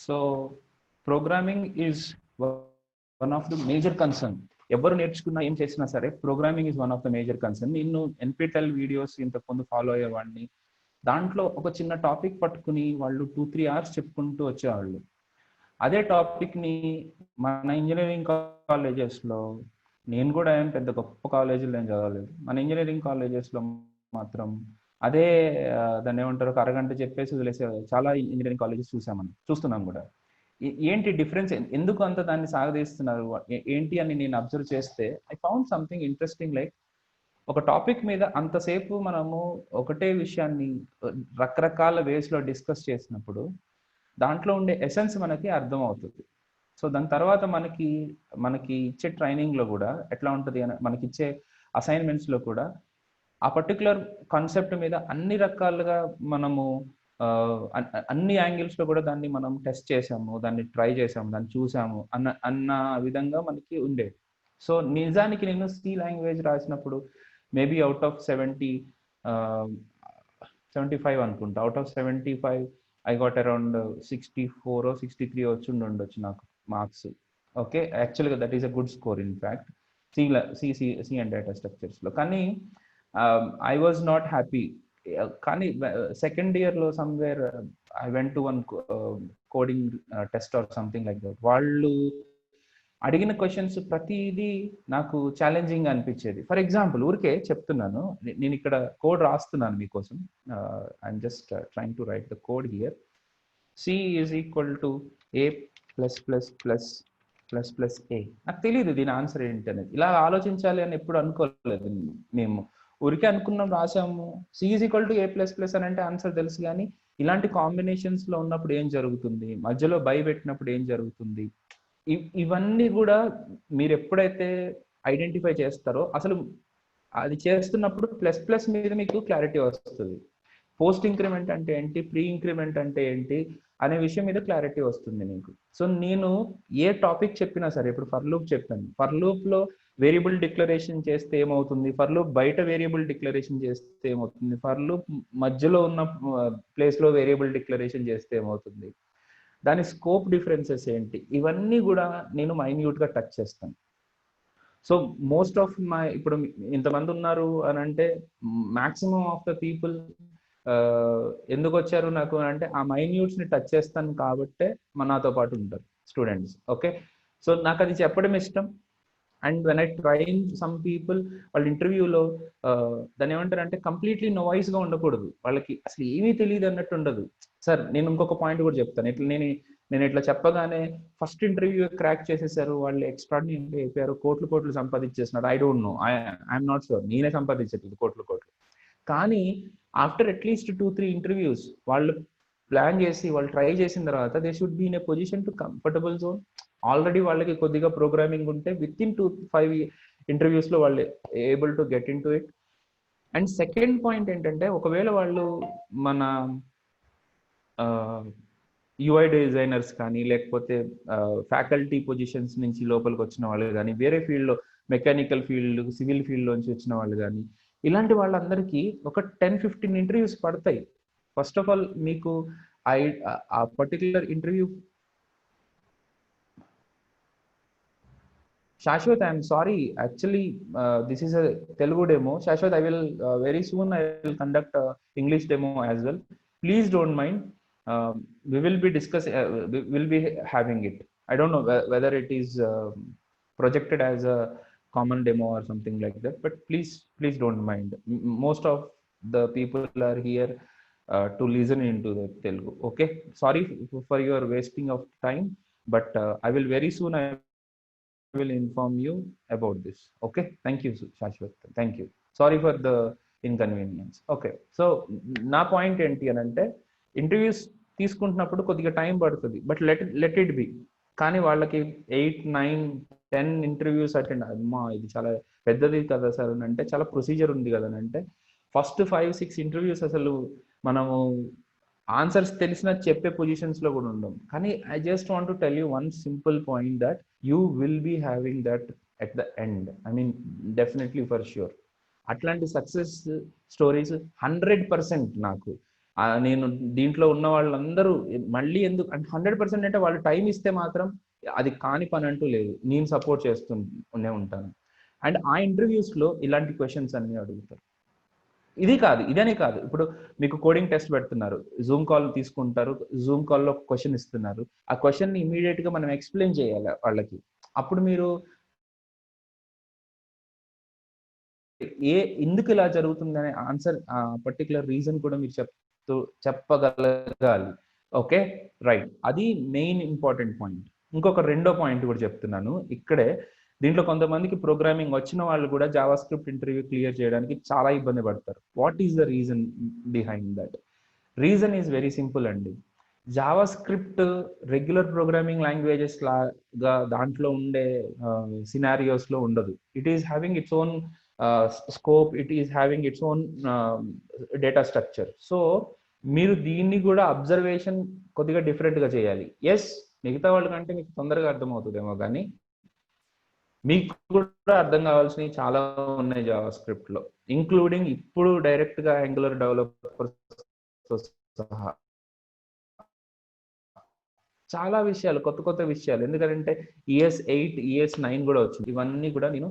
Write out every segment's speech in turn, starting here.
So programming is one of the major concern. ఎవరు నేర్చుకున్నా ఏం చేసినా సరే programming is one of the major concern. నేను ఎన్పిటెల్ వీడియోస్ ఇంతకుముందు ఫాలో అయ్యేవాడిని. దాంట్లో ఒక చిన్న టాపిక్ పట్టుకుని వాళ్ళు 2-3 hours చెప్పుకుంటూ వచ్చేవాళ్ళు. అదే టాపిక్ని మన ఇంజనీరింగ్ కాలేజెస్లో, నేను కూడా ఏం పెద్ద గొప్ప కాలేజీలో ఏం చదవలేదు, మన ఇంజనీరింగ్ కాలేజెస్లో మాత్రం అదే దాన్ని ఏమంటారు, ఒక అరగంట చెప్పేసి వదిలేసే చాలా ఇంజనీరింగ్ కాలేజెస్ చూస్తున్నాం కూడా. ఏంటి డిఫరెన్స్, ఎందుకు అంత దాన్ని సాగదీస్తున్నారు ఏంటి అని నేను అబ్జర్వ్ చేస్తే I found something interesting. Like ఒక టాపిక్ మీద అంతసేపు మనము ఒకటే విషయాన్ని రకరకాల వేస్లో డిస్కస్ చేసినప్పుడు దాంట్లో ఉండే ఎసెన్స్ మనకి అర్థం అవుతుంది. సో దాని తర్వాత మనకి ఇచ్చే ట్రైనింగ్లో కూడా ఎట్లా ఉంటుంది అని, మనకి ఇచ్చే అసైన్మెంట్స్లో కూడా ఆ పర్టికులర్ కాన్సెప్ట్ మీద అన్ని రకాలుగా మనము అన్ని యాంగిల్స్లో కూడా దాన్ని మనం టెస్ట్ చేసాము, దాన్ని ట్రై చేసాము, దాన్ని చూసాము అన్న విధంగా మనకి ఉండేది. సో నిజానికి నేను సి లాంగ్వేజ్ రాసినప్పుడు మేబీ అవుట్ ఆఫ్ 75 అనుకుంటా, out of 75 I got around 64 or 63 వచ్చి ఉండొచ్చు నాకు మార్క్స్. ఓకే, యాక్చువల్గా that is a good score in fact C and data స్ట్రక్చర్స్లో. కానీ ఐ వాజ్ నాట్ హ్యాపీ. కానీ సెకండ్ ఇయర్లో somewhere I went to one coding test or something like that. వాళ్ళు అడిగిన క్వశ్చన్స్ ప్రతిదీ నాకు ఛాలెంజింగ్ అనిపించేది. ఫర్ ఎగ్జాంపుల్ ఊరికే చెప్తున్నాను, నేను ఇక్కడ కోడ్ రాస్తున్నాను మీకోసం. I'm just trying to write the code here. C is equal to A++++++A. నాకు తెలియదు దీని ఆన్సర్ ఏంటి అనేది. ఇలా ఆలోచించాలి అని ఎప్పుడు అనుకోలేదు మేము. ఊరికే అనుకున్నాం, రాసాము. C is equal to A++ అని అంటే ఆన్సర్ తెలుసు, కానీ ఇలాంటి కాంబినేషన్స్లో ఉన్నప్పుడు ఏం జరుగుతుంది, మధ్యలో బై పెట్టినప్పుడు ఏం జరుగుతుంది, ఇవన్నీ కూడా మీరు ఎప్పుడైతే ఐడెంటిఫై చేస్తారో అసలు అది చేస్తున్నప్పుడు ప్లస్ ప్లస్ మీద మీకు క్లారిటీ వస్తుంది. పోస్ట్ ఇంక్రిమెంట్ అంటే ఏంటి, ప్రీ ఇంక్రిమెంట్ అంటే ఏంటి అనే విషయం మీద క్లారిటీ వస్తుంది మీకు. సో నేను ఏ టాపిక్ చెప్పినా సరే, ఇప్పుడు ఫర్ లూప్ చెప్పాను, ఫర్ లూప్లో వేరియబుల్ డిక్లరేషన్ చేస్తే ఏమవుతుంది, ఫర్ లూప్ బయట వేరియబుల్ డిక్లరేషన్ చేస్తే ఏమవుతుంది, ఫర్ లూప్ మధ్యలో ఉన్న ప్లేస్లో వేరియబుల్ డిక్లరేషన్ చేస్తే ఏమవుతుంది, దాని స్కోప్ డిఫరెన్సెస్ ఏంటి, ఇవన్నీ కూడా నేను మైన్యూట్గా టచ్ చేస్తాను. సో మోస్ట్ ఆఫ్ మై, ఇప్పుడు ఇంతమంది ఉన్నారు అని అంటే మ్యాక్సిమం ఆఫ్ ద పీపుల్ ఎందుకు వచ్చారు నాకు అంటే ఆ మైన్యూట్స్ని టచ్ చేస్తాను కాబట్టే నాతో పాటు ఉంటారు స్టూడెంట్స్. ఓకే, సో నాకు అది చెప్పడం ఇష్టం. And when I train some people, వాళ్ళ ఇంటర్వ్యూలో దాన్ని ఏమంటారు అంటే కంప్లీట్లీ నోయిస్గా ఉండకూడదు, వాళ్ళకి అసలు ఏమీ తెలియదు అన్నట్టు ఉండదు. సార్ నేను ఇంకొక పాయింట్ కూడా చెప్తాను. ఇట్లా నేను ఇట్లా చెప్పగానే ఫస్ట్ ఇంటర్వ్యూ క్రాక్ చేసేసారు, వాళ్ళు ఎక్స్ట్రాడినరీ అయిపోయారు, కోట్లు సంపాదించేస్తున్నారు. I don't know, I'm not sure, నేనే సంపాదించట్లేదు కోట్లు. కానీ ఆఫ్టర్ అట్లీస్ట్ 2-3 ఇంటర్వ్యూస్ వాళ్ళు ప్లాన్ చేసి వాళ్ళు ట్రై చేసిన తర్వాత they should be in a position to comfortable zone. Already వాళ్ళకి కొద్దిగా ప్రోగ్రామింగ్ ఉంటే విత్ ఇన్ 2-5 ఇంటర్వ్యూస్లో వాళ్ళు able to get in to it. And second point ఏంటంటే, ఒకవేళ వాళ్ళు మన యూఐ డిజైనర్స్ కానీ లేకపోతే ఫ్యాకల్టీ పొజిషన్స్ నుంచి లోపలికి వచ్చిన వాళ్ళు కానీ, వేరే ఫీల్డ్లో మెకానికల్ ఫీల్డ్, సివిల్ ఫీల్డ్లోంచి వచ్చిన వాళ్ళు కానీ, ఇలాంటి వాళ్ళందరికీ ఒక 10-15 ఇంటర్వ్యూస్ పడతాయి. ఫస్ట్ ఆఫ్ ఆల్ మీకు ఆ particular interview. Shashwat, I'm sorry. Actually, this is a Telugu demo. Shashwat, very soon I will conduct a English demo as well. Please don't mind. We will be we'll be having it. I don't know whether it is projected as a common demo or something like that, but please don't mind. Most of the people are here to listen into the Telugu. Okay. Sorry for your wasting of time, but I will very soon, I will inform you about this. Okay, thank you Shashwat, thank you, sorry for the inconvenience. Okay, so నా point ఏంటి అని అంటే, interviews తీసుకుంటున్నప్పుడు కొద్దిగా time పడుతుంది, but let it B. కానీ వాళ్ళకి 8-9-10 interviews attend, అమ్మా ఇది చాలా పెద్దది కదా సార్ అని అంటే, చాలా ప్రొసీజర్ ఉంది కదా అని అంటే, ఫస్ట్ 5-6 ఇంటర్వ్యూస్ అసలు మనము ఆన్సర్స్ తెలిసిన చెప్పే పొజిషన్స్లో కూడా ఉండం. కానీ I just want to tell you one simple point, that you will be having that at the end. I mean definitely for sure. అట్లాంటి సక్సెస్ స్టోరీస్ 100% నాకు నేను దీంట్లో ఉన్న వాళ్ళందరూ మళ్ళీ ఎందుకు అంటే 100% అంటే వాళ్ళు టైం ఇస్తే మాత్రం అది కాని పని అంటూ లేదు. నేను సపోర్ట్ చేస్తూనే ఉంటాను. అండ్ ఆ ఇంటర్వ్యూస్లో ఇలాంటి క్వశ్చన్స్ అన్ని అడుగుతారు. ఇదనే కాదు, ఇప్పుడు మీకు కోడింగ్ టెస్ట్ పెడుతున్నారు, జూమ్ కాల్ తీసుకుంటారు, జూమ్ కాల్లో క్వశ్చన్ ఇస్తున్నారు, ఆ క్వశ్చన్ ని ఇమీడియట్ గా మనం ఎక్స్ప్లెయిన్ చేయాలి వాళ్ళకి. అప్పుడు మీరు ఎందుకు ఇలా జరుగుతుంది అనే ఆన్సర్, పర్టికులర్ రీజన్ కూడా మీరు చెప్పగలగాలి. Okay, right. అది మెయిన్ ఇంపార్టెంట్ పాయింట్. ఇంకొక రెండో పాయింట్ కూడా చెప్తున్నాను ఇక్కడే. దీంట్లో కొంతమందికి ప్రోగ్రామింగ్ వచ్చిన వాళ్ళు కూడా జావా స్క్రిప్ట్ ఇంటర్వ్యూ క్లియర్ చేయడానికి చాలా ఇబ్బంది పడతారు. What is the reason behind that? Reason is very simple అండి. JavaScript regular programming languages లాగా దాంట్లో ఉండే సినారియోస్ లో ఉండదు. It is having its own scope, it is having its own data structure. So మీరు దీన్ని కూడా అబ్జర్వేషన్ కొద్దిగా డిఫరెంట్ గా చేయాలి. ఎస్, మిగతా వాళ్ళకంటే మీకు తొందరగా అర్థమవుతుందేమో కానీ మీకు కూడా అర్థం కావాల్సినవి చాలా ఉన్నాయి జావా స్క్రిప్ట్ లో, ఇంక్లూడింగ్ ఇప్పుడు డైరెక్ట్ గా యాంగులర్ డెవలపర్ సహా చాలా విషయాలు, కొత్త కొత్త విషయాలు. ఎందుకంటే ES8 ES9 కూడా వచ్చింది. ఇవన్నీ కూడా నేను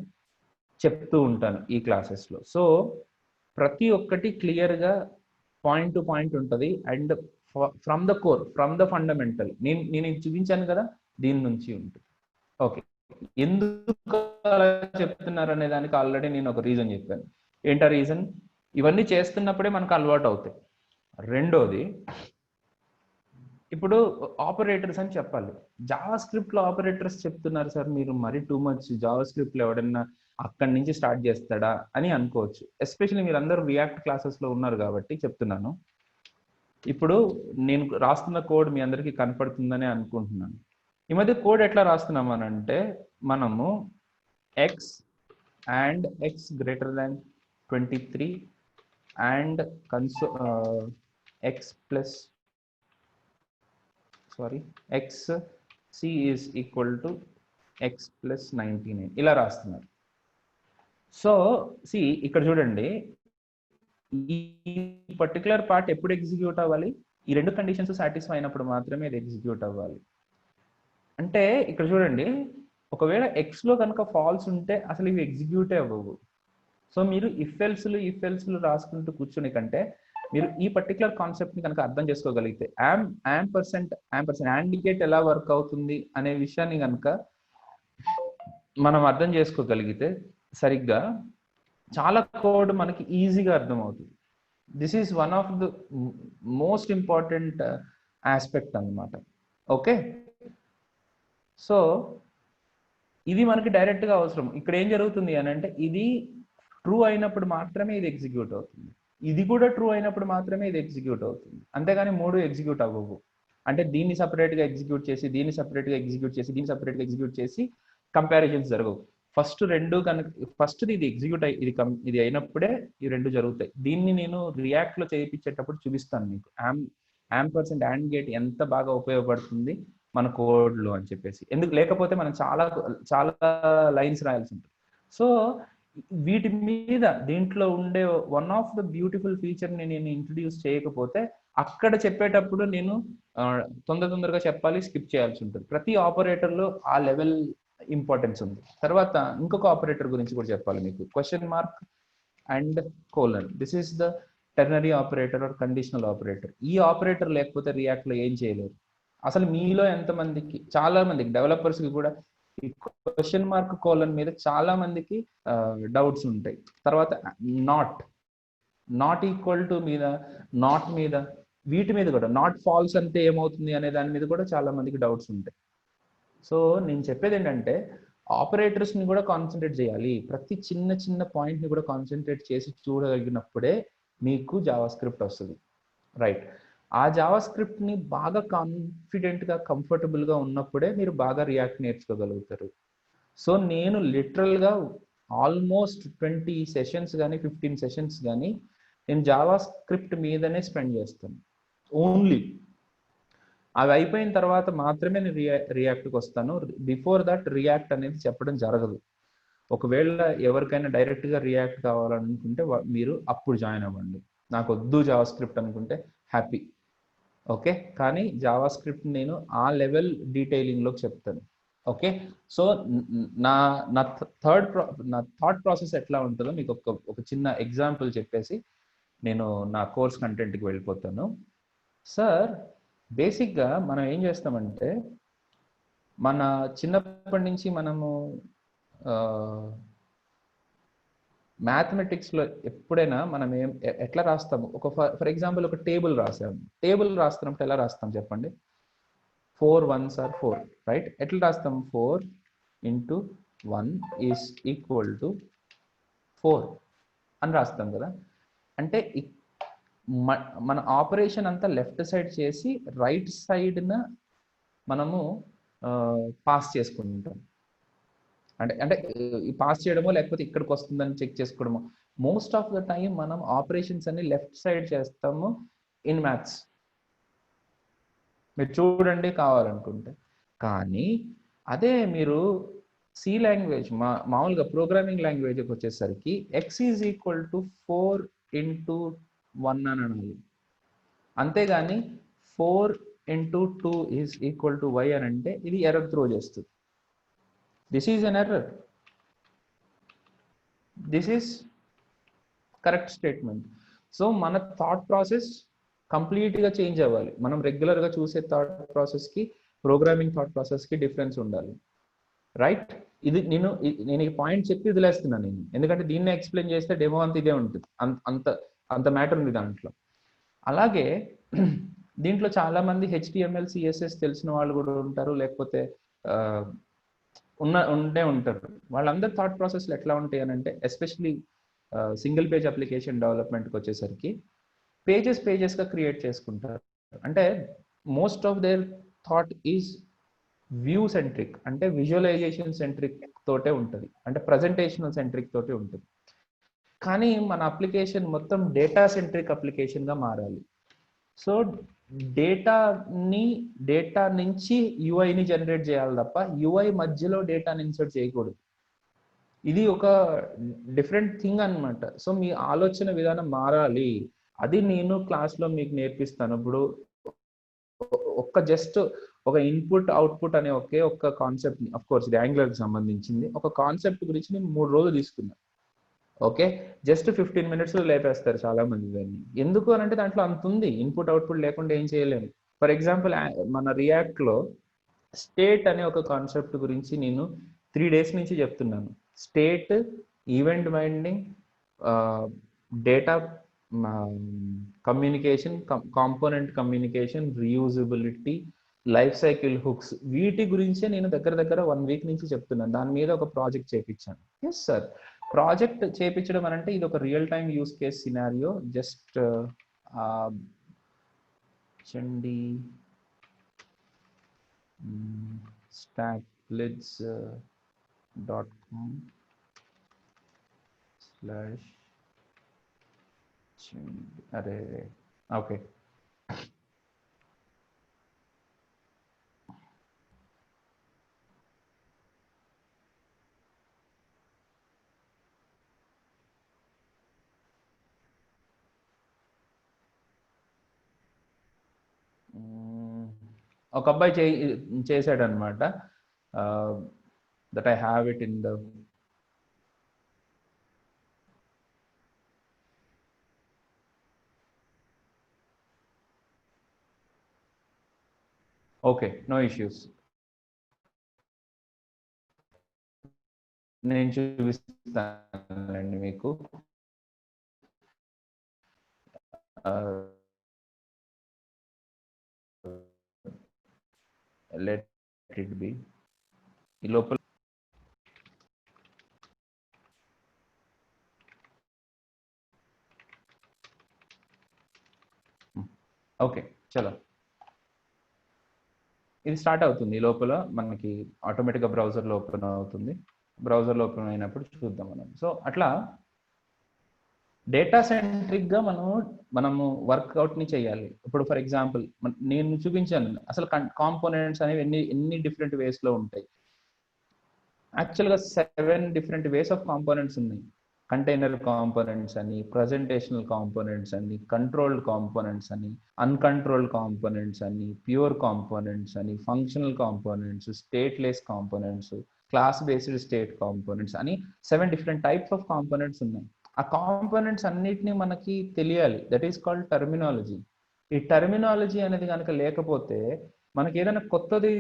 చెప్తూ ఉంటాను ఈ క్లాసెస్ లో. సో ప్రతి ఒక్కటి క్లియర్ గా పాయింట్ టు పాయింట్ ఉంటుంది. And from the core, from the fundamental, నేను చూపించాను కదా, దీని నుంచి ఉంటుంది. ఓకే, ఎందుకు అలా చెప్తున్నారు అనే దానికి ఆల్రెడీ నేను ఒక రీజన్ చెప్పాను. ఏంటా రీజన్? ఇవన్నీ చేస్తున్నప్పుడే మనకు అలవాటు అవుతాయి. రెండోది, ఇప్పుడు ఆపరేటర్స్ అని చెప్పాలి. జావా స్క్రిప్ట్ లో ఆపరేటర్స్ చెప్తున్నారు సార్ మీరు, మరీ టూ మచ్. జావా స్క్రిప్ట్ లో ఎవడన్నా అక్కడి నుంచి స్టార్ట్ చేస్తాడా అని అనుకోవచ్చు. ఎస్పెషల్లీ మీరు అందరూ రియాక్ట్ క్లాసెస్ లో ఉన్నారు కాబట్టి చెప్తున్నాను. ఇప్పుడు నేను రాస్తున్న కోడ్ మీ అందరికీ కనపడుతుందని అనుకుంటున్నాను. ఈ మధ్య కోడ్ ఎట్లా రాస్తున్నామనంటే, మనము x and x greater than 23 and x plus x C is equal to x plus 99 ఇలా రాస్తున్నారు. సో సి ఇక్కడ చూడండి, ఈ పర్టికులర్ పార్ట్ ఎప్పుడు ఎగ్జిక్యూట్ అవ్వాలి? ఈ రెండు కండిషన్స్ సాటిస్ఫై అయినప్పుడు మాత్రమే ఇది ఎగ్జిక్యూట్ అవ్వాలి. అంటే ఇక్కడ చూడండి, ఒకవేళ ఎక్స్ లో కనుక ఫాల్స్ ఉంటే అసలు ఇవి ఎగ్జిక్యూటే అవ్వవు. సో మీరు ఇఫ్ ఎల్స్లు రాసుకుంటూ కూర్చునే కంటే మీరు ఈ పర్టికులర్ కాన్సెప్ట్ ని కనుక అర్థం చేసుకోగలిగితే, యాంపర్సెంట్ ఇండికేట్ ఎలా వర్క్ అవుతుంది అనే విషయాన్ని కనుక మనం అర్థం చేసుకోగలిగితే సరిగ్గా, చాలా కోడ్ మనకి ఈజీగా అర్థమవుతుంది. This is one of the most important aspect అన్నమాట. ఓకే, సో ఇది మనకి డైరెక్ట్ గా అవసరం. ఇక్కడ ఏం జరుగుతుంది అని అంటే, ఇది ట్రూ అయినప్పుడు మాత్రమే ఇది ఎగ్జిక్యూట్ అవుతుంది, ఇది కూడా ట్రూ అయినప్పుడు మాత్రమే ఇది ఎగ్జిక్యూట్ అవుతుంది. అంతేగాని మూడు ఎగ్జిక్యూట్ అవ్వవు. అంటే దీన్ని సపరేట్ గా ఎగ్జిక్యూట్ చేసి, దీన్ని సపరేట్ గా ఎగ్జిక్యూట్ చేసి, దీన్ని సపరేట్ గా ఎగ్జిక్యూట్ చేసి కంపారిజన్స్ జరగవు. ఫస్ట్ రెండు కనుక, ఫస్ట్ ఇది ఎగ్జిక్యూట్ ఇది అయినప్పుడే ఈ రెండు జరుగుతాయి. దీన్ని నేను రియాక్ట్ లో చేయించేటప్పుడు చూపిస్తాను మీకు, యాంపర్సెంట్ అండ్ గేట్ ఎంత బాగా ఉపయోగపడుతుంది మన కోడ్ లో అని చెప్పేసి. ఎందుకు లేకపోతే మనం చాలా చాలా లైన్స్ రాయాల్సి ఉంటుంది. సో వీటి మీద దీంట్లో ఉండే one of the beautiful feature ని నేను ఇంట్రడ్యూస్ చేయకపోతే, అక్కడ చెప్పేటప్పుడు నేను తొందరగా చెప్పాలి, స్కిప్ చేయాల్సి ఉంటుంది. ప్రతి ఆపరేటర్ లో ఆ లెవెల్ ఇంపార్టెన్స్ ఉంది. తర్వాత ఇంకొక ఆపరేటర్ గురించి కూడా చెప్పాలి మీకు, question mark and colon. This is the ternary operator or conditional operator. ఈ ఆపరేటర్ లేకపోతే రియాక్ట్ లో ఏం చేయలేరు. అసలు మీలో ఎంతమందికి, చాలా మందికి డెవలపర్స్ కి కూడా ఈ క్వశ్చన్ మార్క్ కోలన్ మీద చాలా మందికి డౌట్స్ ఉంటాయి. తర్వాత నాట్ ఈక్వల్ టు మీద, నాట్ మీద, వీటి మీద కూడా, నాట్ ఫాల్స్ అంటే ఏమవుతుంది అనే దాని మీద కూడా చాలా మందికి డౌట్స్ ఉంటాయి. సో నేను చెప్పేది ఏంటంటే, ఆపరేటర్స్ ని కూడా కాన్సన్ట్రేట్ చేయాలి. ప్రతి చిన్న చిన్న పాయింట్ ని కూడా కాన్సన్ట్రేట్ చేసి చూడగలిగినప్పుడే మీకు జావా స్క్రిప్ట్ వస్తుంది. రైట్. ఆ జావా స్క్రిప్ట్ ని బాగా కాన్ఫిడెంట్ గా, కంఫర్టబుల్ గా ఉన్నప్పుడే మీరు బాగా రియాక్ట్ నేర్చుకోగలుగుతారు. సో నేను లిటరల్ గా ఆల్మోస్ట్ 20 సెషన్స్ కానీ 15 సెషన్స్ కానీ నేను జావా స్క్రిప్ట్ మీదనే స్పెండ్ చేస్తాను ఓన్లీ. అవి అయిపోయిన తర్వాత మాత్రమే నేను రియాక్ట్కి వస్తాను. బిఫోర్ దట్ రియాక్ట్ అనేది చెప్పడం జరగదు. ఒకవేళ ఎవరికైనా డైరెక్ట్ గా రియాక్ట్ కావాలనుకుంటే మీరు అప్పుడు జాయిన్ అవ్వండి. నాకు వద్దు జావా స్క్రిప్ట్ అనుకుంటే హ్యాపీ. ఓకే, కానీ జావా స్క్రిప్ట్ నేను ఆ లెవెల్ డీటెయిలింగ్లోకి చెప్తాను. ఓకే, సో నా నా థర్డ్ నా థాట్ ప్రాసెస్ ఎట్లా ఉంటుందో మీకు ఒక చిన్న ఎగ్జాంపుల్ చెప్పేసి నేను నా కోర్స్ కంటెంట్కి వెళ్ళిపోతాను. సార్, బేసిక్గా మనం ఏం చేస్తామంటే మన చిన్నప్పటి నుంచి మనము మ్యాథమెటిక్స్లో ఎప్పుడైనా మనం ఎట్లా రాస్తాము, ఒక ఫర్ ఎగ్జాంపుల్ ఒక టేబుల్ రాసాము. టేబుల్ రాస్తున్నప్పుడు ఎలా రాస్తాం చెప్పండి? 4 1s are 4, రైట్? ఎట్లా రాస్తాం? 4 into 1 is equal to 4 అని రాస్తాం కదా. అంటే మన ఆపరేషన్ అంతా లెఫ్ట్ సైడ్ చేసి రైట్ సైడ్న మనము పాస్ చేసుకుంటాం. అంటే అంటే పాస్ చేయడమో లేకపోతే ఇక్కడికి వస్తుందని చెక్ చేసుకోవడమో. మోస్ట్ ఆఫ్ ద టైం మనం ఆపరేషన్స్ అన్ని లెఫ్ట్ సైడ్ చేస్తాము ఇన్ మ్యాథ్స్. మీరు చూడండి కావాలనుకుంటే. కానీ అదే మీరు సి లాంగ్వేజ్ మామూలుగా ప్రోగ్రామింగ్ లాంగ్వేజ్కి వచ్చేసరికి x is equal to 4 into 1 అని అనాలి. అంతేగాని 4 into 2 is equal to y అని అంటే ఇది ఎర్రర్ త్రో చేస్తుంది. This is an error. This is correct statement. So మన థాట్ ప్రాసెస్ కంప్లీట్గా చేంజ్ అవ్వాలి. మనం రెగ్యులర్గా చూసే థాట్ ప్రాసెస్కి ప్రోగ్రామింగ్ థాట్ ప్రాసెస్కి డిఫరెన్స్ ఉండాలి, రైట్? ఇది నేను ఈ పాయింట్ చెప్పి వదిలేస్తున్నాను నేను, ఎందుకంటే దీన్ని ఎక్స్ప్లెయిన్ చేస్తే డెమో అంత ఇదే ఉంటుంది. అంత మ్యాటర్ ఉంది దాంట్లో. అలాగే దీంట్లో చాలా మంది HTML CSS తెలిసిన వాళ్ళు కూడా ఉంటారు, లేకపోతే ఉండే ఉంటారు. వాళ్ళందరి థాట్ ప్రాసెస్లు ఎట్లా ఉంటాయి అని అంటే, ఎస్పెషలీ సింగిల్ పేజ్ అప్లికేషన్ డెవలప్మెంట్కి వచ్చేసరికి పేజెస్గా క్రియేట్ చేసుకుంటారు. అంటే most of their thought is view centric, అంటే విజువలైజేషన్ సెంట్రిక్ తోటే ఉంటుంది, అంటే ప్రజెంటేషనల్ సెంట్రిక్ తోటే ఉంటుంది. కానీ మన అప్లికేషన్ మొత్తం డేటా సెంట్రిక్ అప్లికేషన్గా మారాలి. సో డేటా నుంచి యూఐని జనరేట్ చేయాలి తప్ప యూఐ మధ్యలో డేటాని ఇన్సర్ట్ చేయకూడదు. ఇది ఒక డిఫరెంట్ థింగ్ అనమాట. సో మీ ఆలోచన విధానం మారాలి. అది నేను క్లాస్లో మీకు నేర్పిస్తాను. ఇప్పుడు జస్ట్ ఒక ఇన్పుట్ అవుట్పుట్ అనే ఒక్క కాన్సెప్ట్, అఫ్ కోర్స్ ఇది యాంగులర్కి సంబంధించింది, ఒక కాన్సెప్ట్ గురించి నేను 3 రోజులు తీసుకున్నాను. ఓకే, జస్ట్ 15 minutes లేపేస్తారు చాలా మంది దాన్ని. ఎందుకు అని అంటే దాంట్లో అంత ఉంది. ఇన్పుట్ అవుట్పుట్ లేకుండా ఏం చేయలేము. ఫర్ ఎగ్జాంపుల్ మన రియాక్ట్లో స్టేట్ అనే ఒక కాన్సెప్ట్ గురించి నేను 3 days నుంచి చెప్తున్నాను. State, event binding, data communication, component communication, reusability, life cycle hooks, వీటి గురించే నేను దగ్గర 1 week నుంచి చెప్తున్నాను. దాని మీద ఒక ప్రాజెక్ట్ చేయించాను. ఎస్ సార్, ప్రాజెక్ట్ చేయించడం అని అంటే ఇది ఒక real time use case scenario. Just చండి stackblids.com/ అరే ఓకే, ఒక అబ్బాయి చేశాడు అనమాట. That I have it in the okay, no issues. నేను చూపిస్తానండి మీకు. Let it be. ఈ లోపల ఓకే చలో, ఇది స్టార్ట్ అవుతుంది. ఈ లోపల మనకి ఆటోమేటిక్గా బ్రౌజర్లో ఓపెన్ అవుతుంది. బ్రౌజర్లో ఓపెన్ అయినప్పుడు చూద్దాం మనం. సో అట్లా డేటా సెంట్రిక్గా మనము వర్క్అవుట్ని చేయాలి. ఇప్పుడు ఫర్ ఎగ్జాంపుల్ నేను చూపించాను అసలు కాంపోనెంట్స్ అనేవి ఎన్ని డిఫరెంట్ వేస్లో ఉంటాయి. యాక్చువల్గా 7 different వేస్ ఆఫ్ కాంపోనెంట్స్ ఉన్నాయి. కంటైనర్ కాంపోనెంట్స్ అని, ప్రజెంటేషనల్ కాంపోనెంట్స్ అని, కంట్రోల్డ్ కాంపోనెంట్స్ అని, అన్కంట్రోల్డ్ కాంపోనెంట్స్ అని, ప్యూర్ కాంపోనెంట్స్ అని, functional components, stateless components, class based state components అని 7 డిఫరెంట్ టైప్స్ ఆఫ్ కాంపోనెంట్స్ ఉన్నాయి. ఆ కాంపోనెంట్స్ అన్నిటిని మనకి తెలియాలి. That is called terminology. ఈ టర్మినాలజీ అనేది కనుక లేకపోతే మనకి ఏదైనా కొత్తది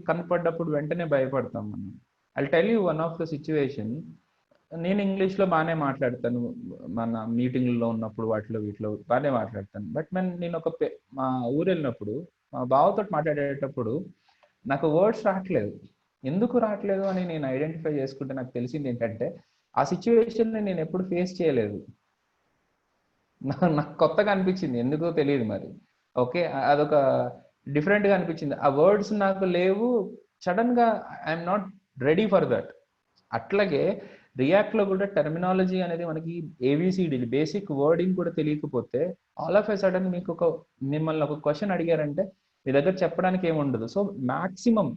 కనపడ్డప్పుడు వెంటనే భయపడతాం మనం. I tell you one of the situation. నేను ఇంగ్లీష్లో బాగానే మాట్లాడతాను, మన మీటింగ్లో ఉన్నప్పుడు వాటిలో వీటిలో బాగానే మాట్లాడతాను. బట్ నేను మా ఊరు వెళ్ళినప్పుడు మా బావతో మాట్లాడేటప్పుడు నాకు వర్డ్స్ రావట్లేదు. ఎందుకు రావట్లేదు అని నేను ఐడెంటిఫై చేసుకుంటే నాకు తెలిసింది ఏంటంటే, ఆ సిచ్యువేషన్ని నేను ఎప్పుడు ఫేస్ చేయలేదు. నాకు కొత్తగా అనిపించింది, ఎందుకో తెలియదు మరి. ఓకే, అదొక డిఫరెంట్గా అనిపించింది. ఆ వర్డ్స్ నాకు లేవు, సడన్గా I'm not ready for that. అట్లాగే రియాక్ట్లో కూడా టర్మినాలజీ అనేది మనకి ఏబిసిడి బేసిక్ వర్డింగ్ కూడా తెలియకపోతే ఆల్ ఆఫ్ ఎ సడన్ మీకు మిమ్మల్ని ఒక క్వశ్చన్ అడిగారంటే మీ దగ్గర చెప్పడానికి ఏముండదు. సో మాక్సిమం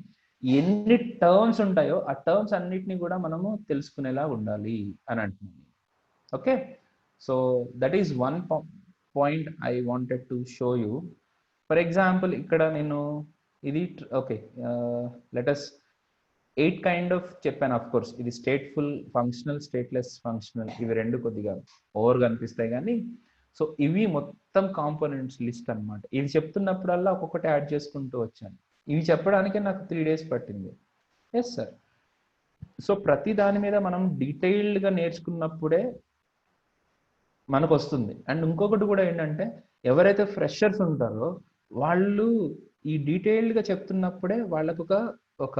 ఎన్ని టర్మ్స్ ఉంటాయో ఆ టర్మ్స్ అన్నిటిని కూడా మనము తెలుసుకునేలా ఉండాలి అని అంటున్నాను. Okay, so that is one point I wanted to show you. For example ఇక్కడ నేను ఇది ఓకే, లెటస్ 8 కైండ్ ఆఫ్ చెప్పాను. ఆఫ్ కోర్స్ ఇది స్టేట్ఫుల్, ఫంక్షనల్, స్టేట్లెస్ ఫంక్షనల్, ఇవి రెండు కొద్దిగా ఓవర్ కనిపిస్తాయి కానీ, సో ఇవి మొత్తం కాంపోనెంట్స్ లిస్ట్ అనమాట. ఇవి చెప్తున్నప్పుడల్లా ఒక్కొక్కటి యాడ్ చేసుకుంటూ వచ్చాను. ఇవి చెప్పడానికే నాకు 3 days పట్టింది. Yes sir. సో ప్రతి దాని మీద మనం డీటెయిల్డ్గా నేర్చుకున్నప్పుడే మనకు వస్తుంది. అండ్ ఇంకొకటి కూడా ఏంటంటే, ఎవరైతే ఫ్రెషర్స్ ఉంటారో వాళ్ళు ఈ డీటెయిల్డ్గా చెప్తున్నప్పుడే వాళ్ళకు ఒక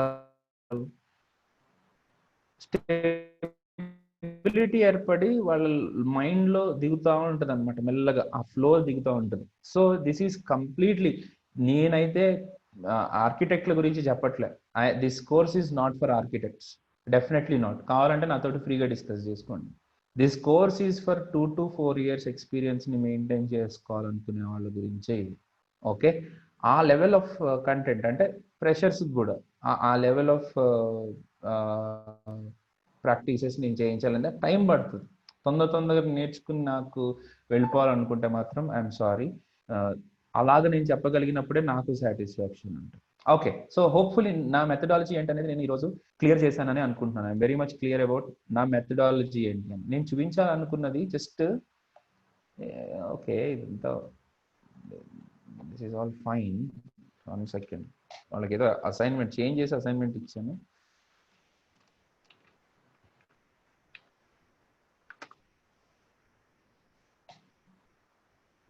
స్టెబిలిటీ ఏర్పడి వాళ్ళ మైండ్లో దిగుతూ ఉంటుంది అనమాట, మెల్లగా ఆ ఫ్లో దిగుతూ ఉంటుంది. సో దిస్ ఈస్ కంప్లీట్లీ, నేనైతే ఆర్కిటెక్ట్ల గురించి చెప్పట్లే. This course is not for architects, definitely not. కావాలంటే నాతోటి ఫ్రీగా డిస్కస్ చేసుకోండి. This course is for 2 to 4 years ఎక్స్పీరియన్స్ని మెయింటైన్ చేసుకోవాలనుకునే వాళ్ళ గురించే ఇది. ఓకే, ఆ లెవెల్ ఆఫ్ కంటెంట్ అంటే ఫ్రెషర్స్ కూడా ఆ లెవెల్ ఆఫ్ ప్రాక్టీసెస్ నేను చేయించాలంటే టైం పడుతుంది. తొందరగా నేర్చుకుని నాకు వెళ్ళిపోవాలనుకుంటే మాత్రం ఐఎమ్ సారీ. అలాగ నేను చెప్పగలిగినప్పుడే నాకు సాటిస్ఫాక్షన్ ఉంటుంది. ఓకే, సో హోప్ఫుల్లీ నా మెథడాలజీ ఏంటనేది నేను ఈరోజు క్లియర్ చేశానని అనుకుంటున్నాను. I'm very much clear about నా మెథడాలజీ ఏంటి అని. నేను చూపించాలనుకున్నది జస్ట్ ఓకే, ఇదంతా this is all fine. 1 second, వాళ్ళకి ఏదో అసైన్మెంట్ చేంజ్ చేసి అసైన్మెంట్ ఇచ్చాను.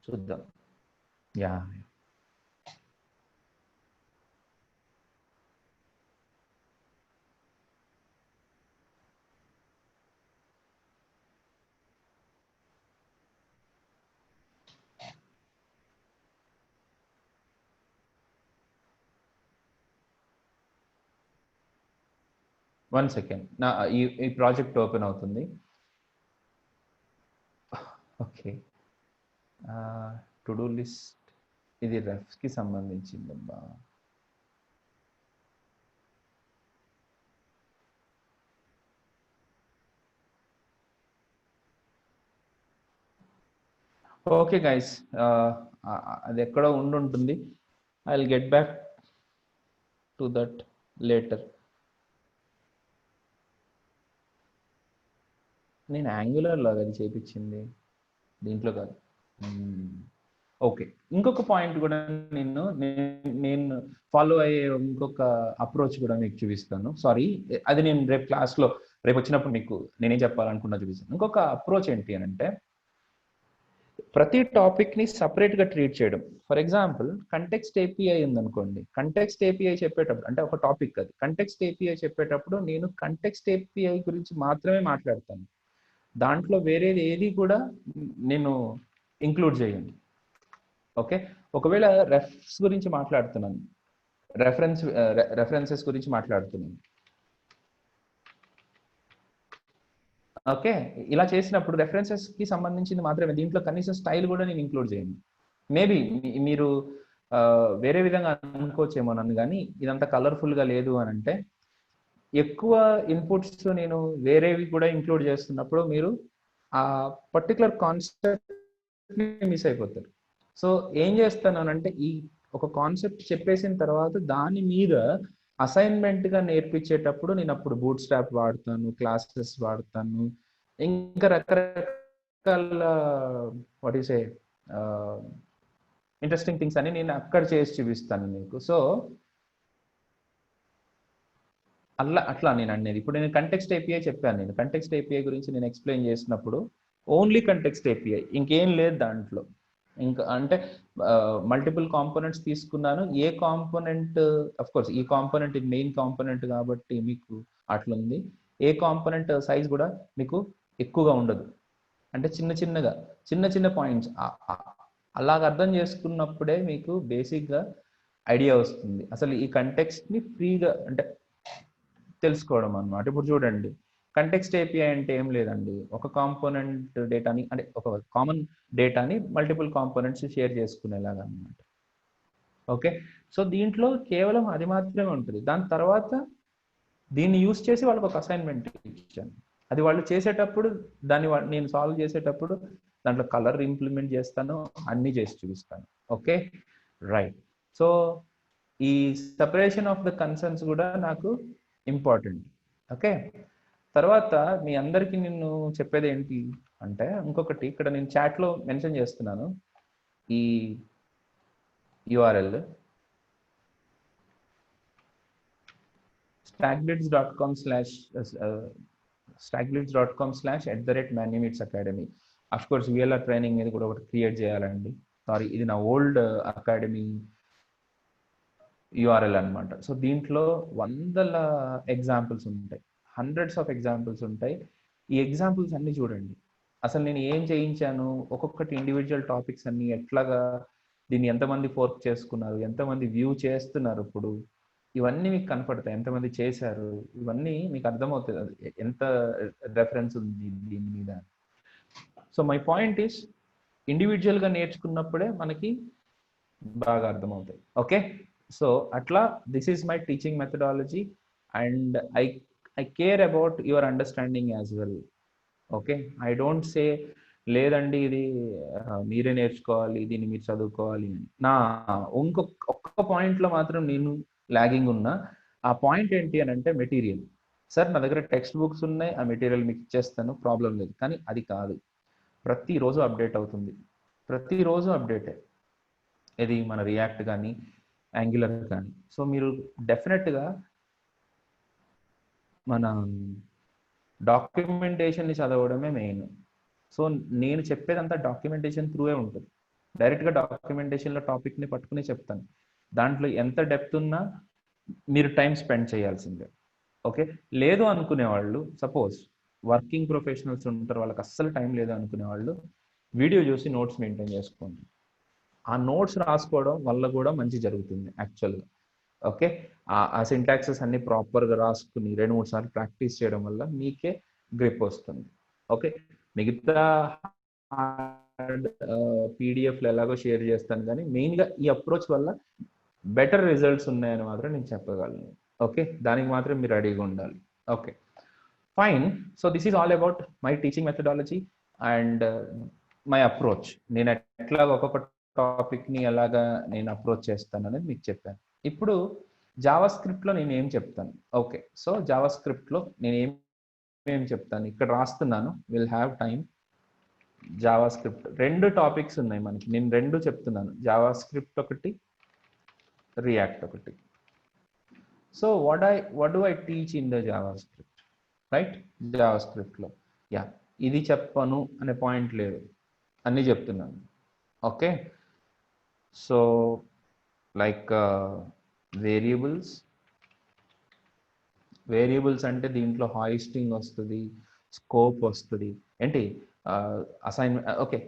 చూద్దాం. యా, 1 second, నా ఈ ప్రాజెక్ట్ ఓపెన్ అవుతుంది. ఓకే, టు డూ లిస్ట్ ఇది రెఫ్కి సంబంధించిందబ్బా. ఓకే గైస్, అది ఎక్కడో ఉంటుంది. I will get back to that later. నేను యాంగులర్ లాగా అది చేపించింది, దీంట్లో కాదు. ఓకే, ఇంకొక పాయింట్ కూడా నేను ఫాలో అయ్యే ఇంకొక అప్రోచ్ కూడా మీకు చూపిస్తాను. సారీ, అది నేను రేపు క్లాస్లో రేపు వచ్చినప్పుడు మీకు నేనేం చెప్పాలనుకున్నా చూపిస్తాను. ఇంకొక అప్రోచ్ ఏంటి అని అంటే, ప్రతి టాపిక్ని సపరేట్గా ట్రీట్ చేయడం. ఫర్ ఎగ్జాంపుల్ కంటెక్స్ట్ ఏపీఐ ఉందనుకోండి. కంటెక్స్ట్ ఏపీఐ చెప్పేటప్పుడు, అంటే ఒక టాపిక్ అది, కంటెక్స్ట్ ఏపీఐ చెప్పేటప్పుడు నేను కంటెక్స్ట్ ఏపీఐ గురించి మాత్రమే మాట్లాడతాను. దాంట్లో వేరేది ఏది కూడా నేను ఇంక్లూడ్ చేయను. ఓకే, ఒకవేళ రెఫ్స్ గురించి మాట్లాడుతున్నాను, రెఫరెన్సెస్ గురించి మాట్లాడుతున్నాను. ఓకే, ఇలా చేసినప్పుడు రెఫరెన్సెస్కి సంబంధించింది మాత్రమే, దీంట్లో కనీసం స్టైల్ కూడా నేను ఇంక్లూడ్ చేయను. మేబీ మీరు వేరే విధంగా అనుకోవచ్చేమో నన్ను, కానీ ఇదంతా కలర్ఫుల్గా లేదు అని అంటే, ఎక్కువ ఇన్పుట్స్ నేను వేరేవి కూడా ఇంక్లూడ్ చేస్తున్నప్పుడు మీరు ఆ పర్టికులర్ కాన్సెప్ట్ మిస్ అయిపోతారు. సో ఏం చేస్తానంటే ఈ ఒక కాన్సెప్ట్ చెప్పేసిన తర్వాత దాని మీద అసైన్మెంట్గా నేర్పించేటప్పుడు నేను అప్పుడు బూట్ స్ట్రాప్ వాడతాను, క్లాసెస్ వాడతాను, ఇంకా రకరకాల what is a interesting things అని నేను అక్కడ చేసి చూపిస్తాను మీకు. సో అట్లా నేను అనేది. ఇప్పుడు నేను కంటెక్స్ట్ ఏపీఐ చెప్పాను. నేను కంటెక్స్ట్ ఏపీఐ గురించి నేను ఎక్స్ప్లెయిన్ చేసినప్పుడు ఓన్లీ కంటెక్స్ట్ ఏపీఐ, ఇంకేం లేదు దాంట్లో. ఇంకా అంటే మల్టిపుల్ కాంపోనెంట్స్ తీసుకున్నాను. ఏ కాంపోనెంట్ అఫ్ కోర్స్ ఈ కాంపోనెంట్ ఇది మెయిన్ కాంపోనెంట్ కాబట్టి మీకు అట్లుంది. ఏ కాంపోనెంట్ సైజ్ కూడా మీకు ఎక్కువగా ఉండదు. అంటే చిన్న చిన్న పాయింట్స్ అలాగ అర్థం చేసుకున్నప్పుడే మీకు బేసిక్గా ఐడియా వస్తుంది. అసలు ఈ కంటెక్స్ట్ని ఫ్రీగా అంటే తెలుసుకోవడం అనమాట. ఇప్పుడు చూడండి, కంటెక్స్ట్ ఏపీఐ అంటే ఏం లేదండి, ఒక కాంపోనెంట్ డేటాని అంటే ఒక కామన్ డేటాని మల్టిపుల్ కాంపోనెంట్స్ షేర్ చేసుకునేలాగా అనమాట. ఓకే, సో దీంట్లో కేవలం అది మాత్రమే ఉంటుంది. దాని తర్వాత దీన్ని యూస్ చేసి వాళ్ళకి ఒక అసైన్మెంట్ ఇచ్చాను. అది వాళ్ళు చేసేటప్పుడు దాన్ని నేను సాల్వ్ చేసేటప్పుడు దాంట్లో కలర్ ఇంప్లిమెంట్ చేస్తాను, అన్నీ చేసి చూపిస్తాను. Okay right. సో ఈ సెపరేషన్ ఆఫ్ ద కన్సర్న్స్ కూడా నాకు ఇంపార్టెంట్. ఓకే, తర్వాత మీ అందరికీ నేను చెప్పేది ఏంటి అంటే ఇంకొకటి, ఇక్కడ నేను చాట్లో మెన్షన్ చేస్తున్నాను ఈ URL stackblitz.com/@ManyMeetsAcademy. Of course VLR training మీద కూడా ఒకటి క్రియేట్ చేయాలండి. సారీ, ఇది నా ఓల్డ్ అకాడమీ యూఆర్ఎల్ అనమాట. సో దీంట్లో వందల ఎగ్జాంపుల్స్ ఉంటాయి, హండ్రెడ్స్ ఆఫ్ ఎగ్జాంపుల్స్ ఉంటాయి. ఈ ఎగ్జాంపుల్స్ అన్ని చూడండి. అసలు నేను ఏం చేయించాను, ఒక్కొక్కటి ఇండివిజువల్ టాపిక్స్ అన్ని ఎట్లాగా, దీన్ని ఎంతమంది ఫోర్క్ చేసుకున్నారు, ఎంతమంది వ్యూ చేస్తున్నారు ఇప్పుడు, ఇవన్నీ మీకు కనపడతాయి. ఎంతమంది చేశారు, ఇవన్నీ మీకు అర్థమవుతుంది ఎంత రెఫరెన్స్ ఉంది దీని మీద. సో మై పాయింట్ ఈస్, ఇండివిజువల్గా నేర్చుకున్నప్పుడే మనకి బాగా అర్థమవుతాయి. ఓకే, సో అట్లా this is my teaching methodology and I care about your understanding as well. Okay, I don't say లేదండి ఇది మీరే నేర్చుకోవాలి, దీన్ని మీరు చదువుకోవాలి అని. నా ఒక్క పాయింట్లో మాత్రం నేను లాగింగ్ ఉన్నా. ఆ పాయింట్ ఏంటి అని అంటే మెటీరియల్. సార్ నా దగ్గర టెక్స్ట్ బుక్స్ ఉన్నాయి, ఆ మెటీరియల్ మీకు ఇచ్చేస్తాను, ప్రాబ్లం లేదు. కానీ అది కాదు, ప్రతిరోజు అప్డేట్ అవుతుంది, ప్రతిరోజు అప్డేటే. ఇది మన రియాక్ట్ కానీ యాంగులర్ కానీ. సో మీరు డెఫినెట్గా మన డాక్యుమెంటేషన్ని చదవడమే మెయిన్. సో నేను చెప్పేదంతా డాక్యుమెంటేషన్ త్రూవే ఉంటుంది. డైరెక్ట్గా డాక్యుమెంటేషన్లో టాపిక్ని పట్టుకుని చెప్తాను. దాంట్లో ఎంత డెప్త్ ఉన్నా మీరు టైం స్పెండ్ చేయాల్సిందే. ఓకే, లేదు అనుకునే వాళ్ళు, సపోజ్ వర్కింగ్ ప్రొఫెషనల్స్ ఉంటారు, వాళ్ళకి అస్సలు టైం లేదు అనుకునే వాళ్ళు వీడియో చూసి నోట్స్ మెయింటైన్ చేసుకోండి. ఆ నోట్స్ రాసుకోవడం వల్ల కూడా మంచి జరుగుతుంది యాక్చువల్గా. ఓకే, ఆ సింటాక్సెస్ అన్ని ప్రాపర్గా రాసుకుని 2-3 సార్లు ప్రాక్టీస్ చేయడం వల్ల మీకే గ్రిప్ వస్తుంది. ఓకే, మిగతా పీడిఎఫ్లు ఎలాగో షేర్ చేస్తాను, కానీ మెయిన్గా ఈ అప్రోచ్ వల్ల బెటర్ రిజల్ట్స్ ఉన్నాయని మాత్రం నేను చెప్పగలను. ఓకే, దానికి మాత్రం మీరు రెడీగా ఉండాలి. Okay fine. So this is all about my teaching methodology and my approach. నేను ఎట్లా ఒక్కొక్క టాపిక్ని ఎలాగా నేను అప్రోచ్ చేస్తాను అనేది మీకు చెప్పాను. ఇప్పుడు జావా స్క్రిప్ట్లో నేను ఏం చెప్తాను. ఓకే, సో జావా స్క్రిప్ట్లో నేను ఏం చెప్తాను ఇక్కడ రాస్తున్నాను, will have time. JavaScript 2 topics ఉన్నాయి మనకి, నేను 2 చెప్తున్నాను, జావా స్క్రిప్ట్ ఒకటి, రియాక్ట్ ఒకటి. So what do I teach in the JavaScript, right? JavaScriptలో యా ఇది చెప్పను అనే పాయింట్ లేదు, అన్నీ చెప్తున్నాను. ఓకే, సో లైక్ వేరియబుల్స్ అంటే దీంట్లో హాయిస్టింగ్ వస్తుంది, స్కోప్ వస్తుంది, ఏంటి అసైన్మెంట్, ఓకే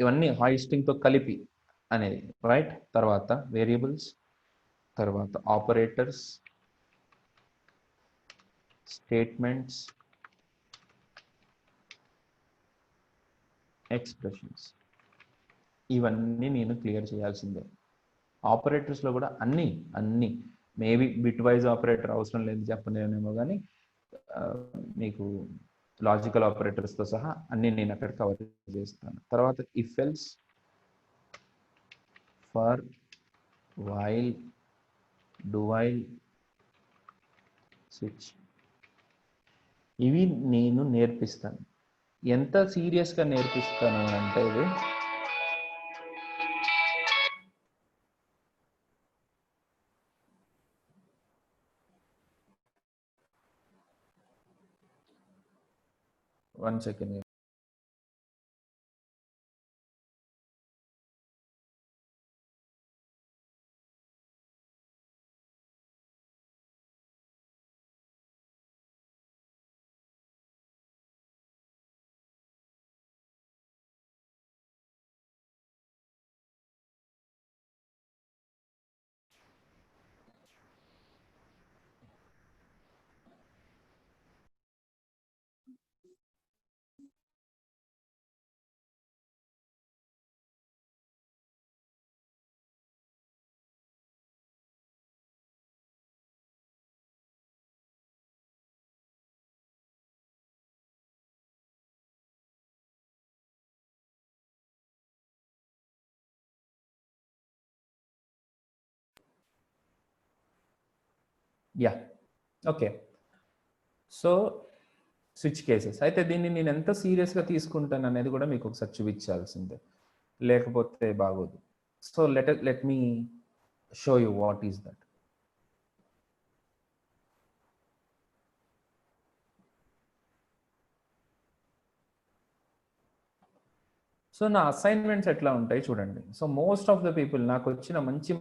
ఇవన్నీ హాయిస్టింగ్తో కలిపి అనేది, రైట్? తర్వాత వేరియబుల్స్, తర్వాత ఆపరేటర్స్, స్టేట్మెంట్స్, ఎక్స్ప్రెషన్స్, ఇవన్నీ నేను క్లియర్ చేయాల్సిందే. ఆపరేటర్స్లో కూడా అన్నీ మేబీ బిట్ వైజ్ ఆపరేటర్ అవసరం లేదు చెప్పలేనేమో, కానీ మీకు లాజికల్ ఆపరేటర్స్తో సహా అన్ని నేను అక్కడ కవర్ చేస్తాను. తర్వాత if else, for, while, do while, switch, ఇవి నేను నేర్పిస్తాను. ఎంత సీరియస్గా నేర్పిస్తాను అంటే ఇది one second. Yeah, okay. So switch cases అయితే దీన్ని నేను ఎంత సీరియస్గా తీసుకుంటాను అనేది కూడా మీకు ఒకసారి చూపించాల్సిందే, లేకపోతే బాగోదు. So let me show you what is that. So నా అసైన్మెంట్స్ ఎట్లా ఉంటాయి చూడండి. So most of the people నాకు వచ్చిన మంచి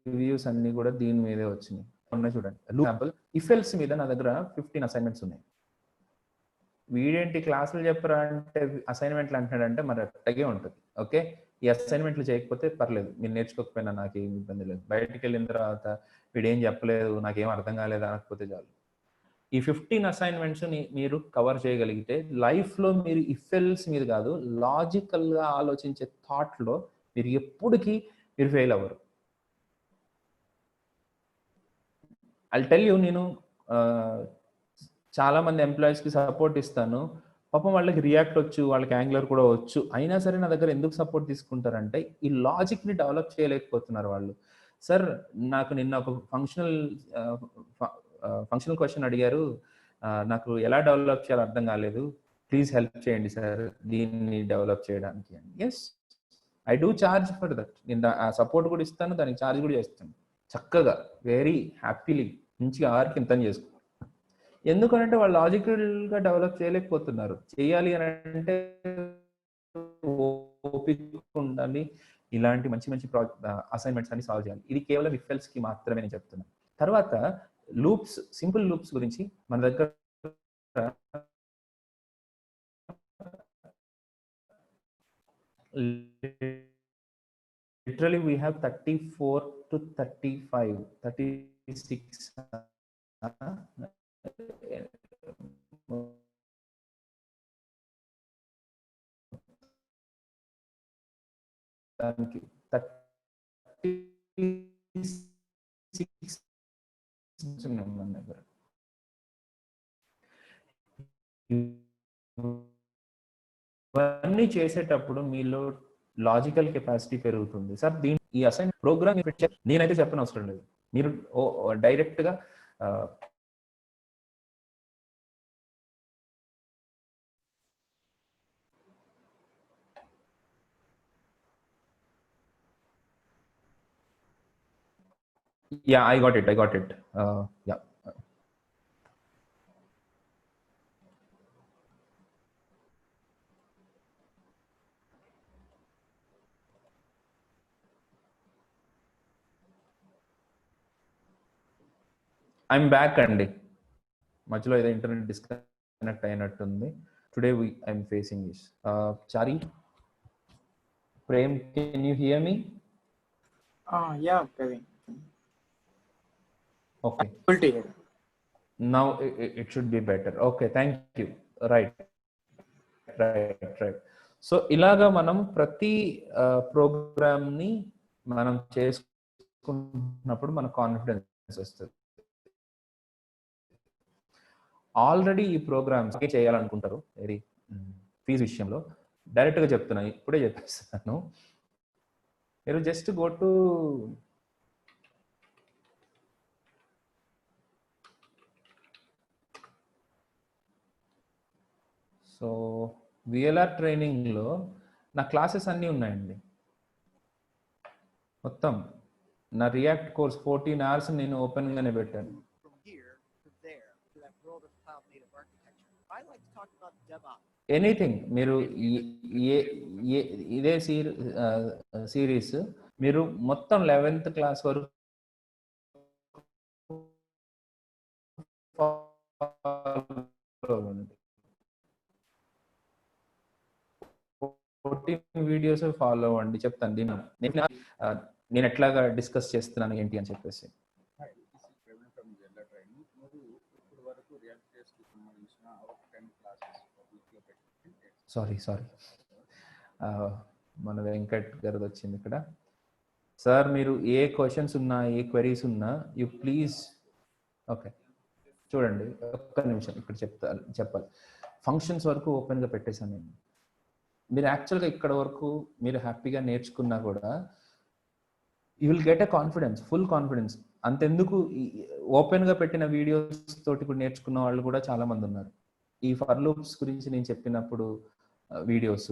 రివ్యూస్ అన్ని కూడా దీని మీదే వచ్చినాయి. ఉన్నాయి చూడండి. ఎగ్జాంపుల్ ఇఫ్ ఎల్స్ మీద నా దగ్గర 15 అసైన్మెంట్స్ ఉన్నాయి. వీడేంటి క్లాసులు చెప్పరా అంటే అసైన్మెంట్లు అంటున్నాడంటే మరి అట్టగే ఉంటుంది. ఓకే, ఈ అసైన్మెంట్లు చేయకపోతే పర్లేదు, మీరు నేర్చుకోకపోయినా నాకు ఏమి ఇబ్బంది లేదు. బయటికి వెళ్ళిన తర్వాత వీడేం చెప్పలేదు, నాకేం అర్థం కాలేదు అనకపోతే చాలు. ఈ 15 అసైన్మెంట్స్ మీరు కవర్ చేయగలిగితే లైఫ్లో మీరు ఇఫ్ ఎల్స్ మీద కాదు, లాజికల్గా ఆలోచించే థాట్లో మీరు ఎప్పటికీ మీరు ఫెయిల్ అవ్వరు. ఐల్ టెల్ యూ, నేను చాలా మంది ఎంప్లాయీస్కి సపోర్ట్ ఇస్తాను. పాపం వాళ్ళకి రియాక్ట్ వచ్చు, వాళ్ళకి యాంగులర్ కూడా వచ్చు, అయినా సరే నా దగ్గర ఎందుకు సపోర్ట్ తీసుకుంటారంటే ఈ లాజిక్ని డెవలప్ చేయలేకపోతున్నారు వాళ్ళు. సార్ నాకు నిన్న ఒక ఫంక్షనల్ క్వశ్చన్ అడిగారు, నాకు ఎలా డెవలప్ చేయాలో అర్థం కాలేదు, ప్లీజ్ హెల్ప్ చేయండి సార్ దీన్ని డెవలప్ చేయడానికి. Yes, I do charge for that. నేను ఆ సపోర్ట్ కూడా ఇస్తాను, దానికి ఛార్జ్ కూడా చేస్తాను చక్కగా, వెరీ హ్యాపీలీ మంచిగా ఆర్కి ఇంత చేసుకుంటాను. ఎందుకంటే వాళ్ళు లాజికల్గా డెవలప్ చేయలేకపోతున్నారు. చేయాలి అని అంటే ఓపిక ఉండాలి, ఇలాంటి మంచి మంచి అసైన్మెంట్స్ అన్ని సాల్వ్ చేయాలి. ఇది కేవలం ఇఫ్ ఎల్స్ కి మాత్రమే నేను చెప్తున్నాను. తర్వాత లూప్స్, సింపుల్ లూప్స్ గురించి మన దగ్గర literally we have 34 to 35 36 దానికి 36 ఉన్నాయి మన దగ్గర. ఇవన్నీ చేసేటప్పుడు మీలో లాజికల్ కెపాసిటీ పెరుగుతుంది. సార్ ఈ అసైన్ ప్రోగ్రామ్ నేనైతే చెప్పని అవసరం లేదు, మీరు డైరెక్ట్గా yeah, I got it. Yeah, I'm back అండి. మధ్యలో ఏదో ఇంటర్నెట్ డిస్కనెక్ట్ అయినట్టుంది. Today I'm facing this. Chari, Prem, can you hear me? Yeah, Praveen. Okay. Full to hear. Now it should be better. Okay, thank you. Right. So ఇలాగా మనం ప్రతి ప్రోగ్రామ్ని మనం చేసుకుంటూ చేసుకున్నప్పుడు మనకు కాన్ఫిడెన్స్ వస్తుంది. ఆల్రెడీ ఈ ప్రోగ్రామ్స్ చేయాలనుకుంటారు వెరీ ఫీజు విషయంలో డైరెక్ట్గా చెప్తున్నా, ఇప్పుడే చెప్పేస్తాను. మీరు just go to so VLR ట్రైనింగ్లో నా క్లాసెస్ అన్నీ ఉన్నాయండి. మొత్తం నా రియాక్ట్ కోర్స్ 14 hours నేను ఓపెన్గానే పెట్టాను. ఎనీథింగ్ మీరు ఇదే సిరీస్ మీరు మొత్తం 11th క్లాస్ వరకు 14 వీడియోస్ ఫాలో అవ్వండి. చెప్తాను నేను ఎట్లాగా డిస్కస్ చేస్తున్నాను ఏంటి అని చెప్పేసి. సారీ మన వెంకట్ గారిది వచ్చింది ఇక్కడ. సార్ మీరు ఏ క్వశ్చన్స్ ఉన్నా ఏ క్వెరీస్ ఉన్నా యూ ప్లీజ్ ఓకే చూడండి, ఒక్క నిమిషం ఇక్కడ చెప్పాలి. ఫంక్షన్స్ వరకు ఓపెన్గా పెట్టేశాను నేను. మీరు యాక్చువల్గా ఇక్కడ వరకు మీరు హ్యాపీగా నేర్చుకున్నా కూడా you will get a confidence, full confidence. అంతెందుకు ఓపెన్గా పెట్టిన వీడియోస్ తోటి కూడా నేర్చుకున్న వాళ్ళు కూడా చాలా మంది ఉన్నారు. ఈ ఫర్ లూప్స్ గురించి నేను చెప్పినప్పుడు వీడియోస్,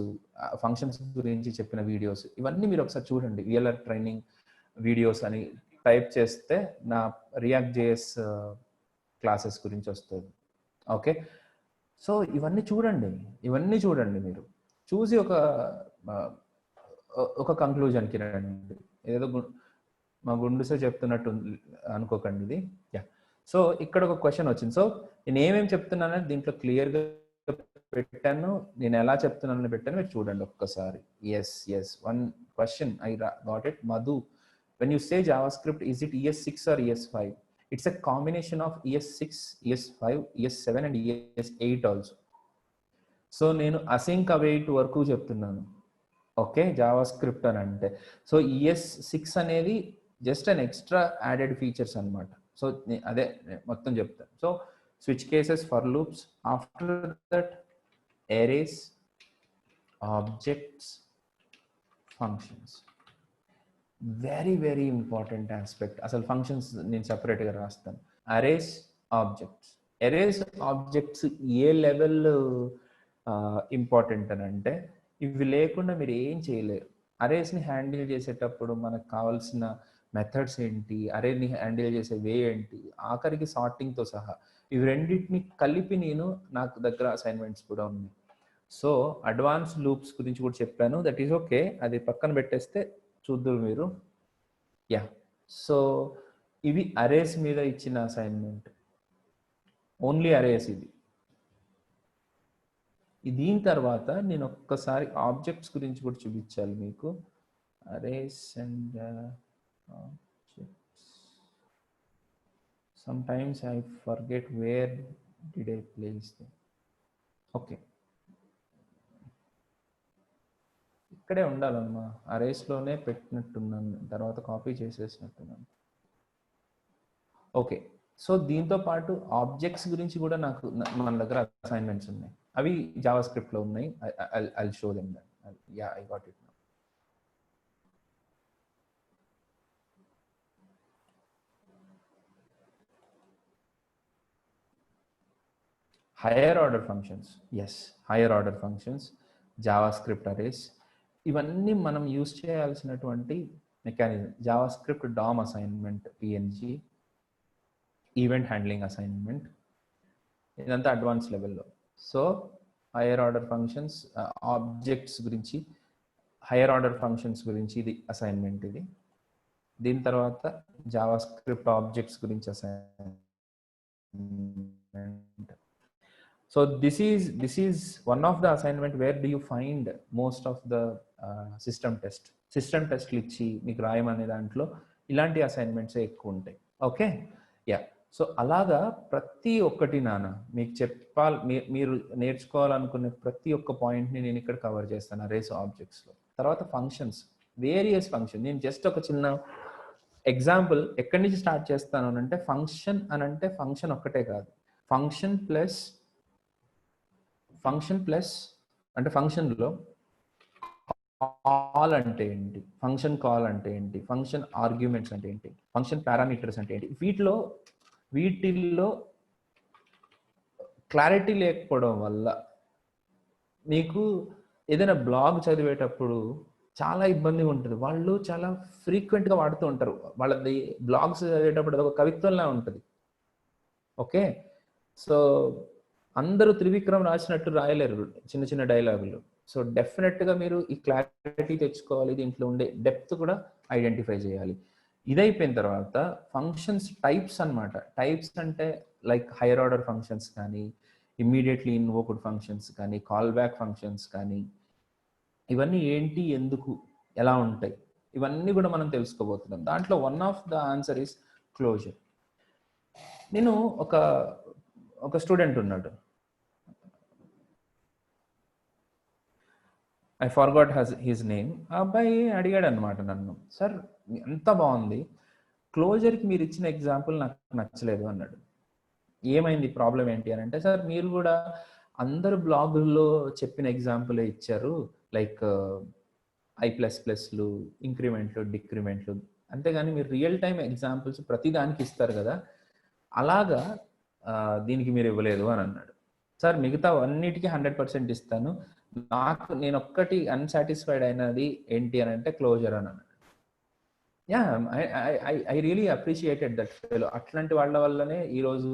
ఫంక్షన్స్ గురించి చెప్పిన వీడియోస్, ఇవన్నీ మీరు ఒకసారి చూడండి. విఎల్ఆర్ ట్రైనింగ్ వీడియోస్ అని టైప్ చేస్తే నా రియాక్ట్ జేఎస్ క్లాసెస్ గురించి వస్తుంది. ఓకే, సో ఇవన్నీ చూడండి. మీరు చూసి ఒక కంక్లూజన్కి రండి. ఏదో మా గుండు సార్ చెప్తున్నట్టు అనుకోకండి ఇది. యా, సో ఇక్కడ ఒక క్వశ్చన్ వచ్చింది. సో నేను ఏమేమి చెప్తున్నానని దీంట్లో క్లియర్గా పెట్టాను, నేను ఎలా చెప్తున్నానని పెట్టాను, మీరు చూడండి ఒక్కసారి. Yes one question I got it. Madhu, when you say JavaScript, is it ES6 or ES5? It's a combination of ES6, ES5, ES7 and ES8 also. So నేను async await వరకు చెప్తున్నాను. ఓకే, జావాస్క్రిప్ట్ అని అంటే సో ES6 అనేది just an extra added features అనమాట. So అదే మొత్తం చెప్తాను. So switch cases, for loops, after that arrays, objects, functions. Very very important aspect. అసలు ఫంక్షన్స్ నేను సపరేట్గా రాస్తాను. అరేస్ ఆబ్జెక్ట్స్ ఏ లెవెల్ ఇంపార్టెంట్ అని అంటే ఇవి లేకుండా మీరు ఏం చేయలేరు. అరేస్ని హ్యాండిల్ చేసేటప్పుడు మనకు కావాల్సిన మెథడ్స్ ఏంటి, అరేని హ్యాండిల్ చేసే వే ఏంటి, ఆఖరికి సార్టింగ్తో సహా ఇవి రెండింటిని కలిపి నాకు దగ్గర అసైన్మెంట్స్ కూడా ఉన్నాయి. సో అడ్వాన్స్ లూప్స్ గురించి కూడా చెప్పాను. దట్ ఈస్ ఓకే, అది పక్కన పెట్టేస్తే చూద్దాం మీరు. యా, సో ఇవి అరేస్ మీద ఇచ్చిన అసైన్మెంట్, ఓన్లీ అరేస్ ఇది. దీని తర్వాత నేను ఒక్కసారి ఆబ్జెక్ట్స్ గురించి కూడా చూపించాలి మీకు. Arrays and objects, sometimes I forget where did I place them. Okay, ఇక్కడే ఉండాలమ్మా, అరేస్లోనే పెట్టినట్టున్నాను, తర్వాత కాపీ చేసేసినట్టున్నాను. ఓకే, సో దీంతో పాటు ఆబ్జెక్ట్స్ గురించి కూడా మన దగ్గర అసైన్మెంట్స్ ఉన్నాయి. అవి జావాస్క్రిప్ట్లో ఉన్నాయి. I'll show them then. Yeah, I got it now. Hire order functions, hire order functions, JavaScript arrays, ఇవన్నీ మనం యూజ్ చేయాల్సినటువంటి mechanism. JavaScript DOM assignment, PNG, event handling assignment, ఇదంతా అడ్వాన్స్ లెవెల్లో. So hire order functions, objects గురించి, hire order functions గురించి ఇది assignment ఇది. దీని తర్వాత జావాస్క్రిప్ట్ ఆబ్జెక్ట్స్ గురించి assignment. So this is one of the assignment where do you find most of the system test ఇచ్చి మీకు రాయమనే దాంట్లో ఇలాంటి అసైన్మెంట్స్ ఎక్కువ ఉంటాయి. ఓకే, యా, సో అలాగా ప్రతి ఒక్కటి మీకు మీరు నేర్చుకోవాలనుకునే ప్రతి ఒక్క పాయింట్ని నేను ఇక్కడ కవర్ చేస్తాను అరేస్ ఆబ్జెక్ట్స్లో. తర్వాత ఫంక్షన్స్, వేరియస్ ఫంక్షన్. నేను జస్ట్ ఒక చిన్న ఎగ్జాంపుల్ ఎక్కడి నుంచి స్టార్ట్ చేస్తాను అని అంటే ఫంక్షన్ అని అంటే ఫంక్షన్ ఒక్కటే కాదు, ఫంక్షన్ ప్లస్ అంటే ఫంక్షన్లో కాల్ అంటే ఏంటి, ఫంక్షన్ కాల్ అంటే ఏంటి, ఫంక్షన్ ఆర్గ్యుమెంట్స్ అంటే ఏంటి, ఫంక్షన్ పారామీటర్స్ అంటే ఏంటి, వీటిల్లో క్లారిటీ లేకపోవడం వల్ల మీకు ఏదైనా బ్లాగ్ చదివేటప్పుడు చాలా ఇబ్బందిగా ఉంటుంది. వాళ్ళు చాలా ఫ్రీక్వెంట్గా వాడుతూ ఉంటారు. వాళ్ళది బ్లాగ్స్ చదివేటప్పుడు అది ఒక కవిత్వంలా ఉంటుంది. ఓకే, సో అందరూ త్రివిక్రమ్ రాసినట్టు రాయలేరు చిన్న చిన్న డైలాగులు. సో డెఫినెట్గా మీరు ఈ క్లారిటీ తెచ్చుకోవాలి, దీంట్లో ఉండే డెప్త్ కూడా ఐడెంటిఫై చేయాలి. ఇదైపోయిన తర్వాత ఫంక్షన్స్ టైప్స్ అన్నమాట. టైప్స్ అంటే లైక్ హైయర్ ఆర్డర్ ఫంక్షన్స్ కానీ, ఇమ్మీడియట్లీ ఇన్వోక్డ్ ఫంక్షన్స్ కానీ, కాల్ బ్యాక్ ఫంక్షన్స్ కానీ, ఇవన్నీ ఏంటి, ఎందుకు, ఎలా ఉంటాయి, ఇవన్నీ కూడా మనం తెలుసుకోబోతున్నాం. దాంట్లో one of the answer is closure. నేను ఒక స్టూడెంట్ ఉన్నాడు, ఐ ఫర్గాట్ హిజ్ నేమ్. ఆ అబ్బాయి అడిగాడు అనమాట నన్ను, సార్ ఎంత బాగుంది, క్లోజర్కి మీరు ఇచ్చిన ఎగ్జాంపుల్ నాకు నచ్చలేదు అన్నాడు. ఏమైంది, ప్రాబ్లం ఏంటి అని అంటే, సార్ మీరు కూడా అందరు బ్లాగుల్లో చెప్పిన ఎగ్జాంపులే ఇచ్చారు, లైక్ I++లు, ఇంక్రిమెంట్లు, డిక్రిమెంట్లు, అంతేగాని మీరు రియల్ టైం ఎగ్జాంపుల్స్ ప్రతి దానికి ఇస్తారు కదా, అలాగా దీనికి మీరు ఇవ్వలేదు అని అన్నాడు. సార్ మిగతా అన్నిటికీ 100% ఇస్తాను, నేను ఒక్కటి అన్సాటిస్ఫైడ్ అయినది ఏంటి అని అంటే క్లోజర్ అని అన్నాడు. Yeah, I really appreciated that fellow. అట్లాంటి వాళ్ళ వల్లనే ఈరోజు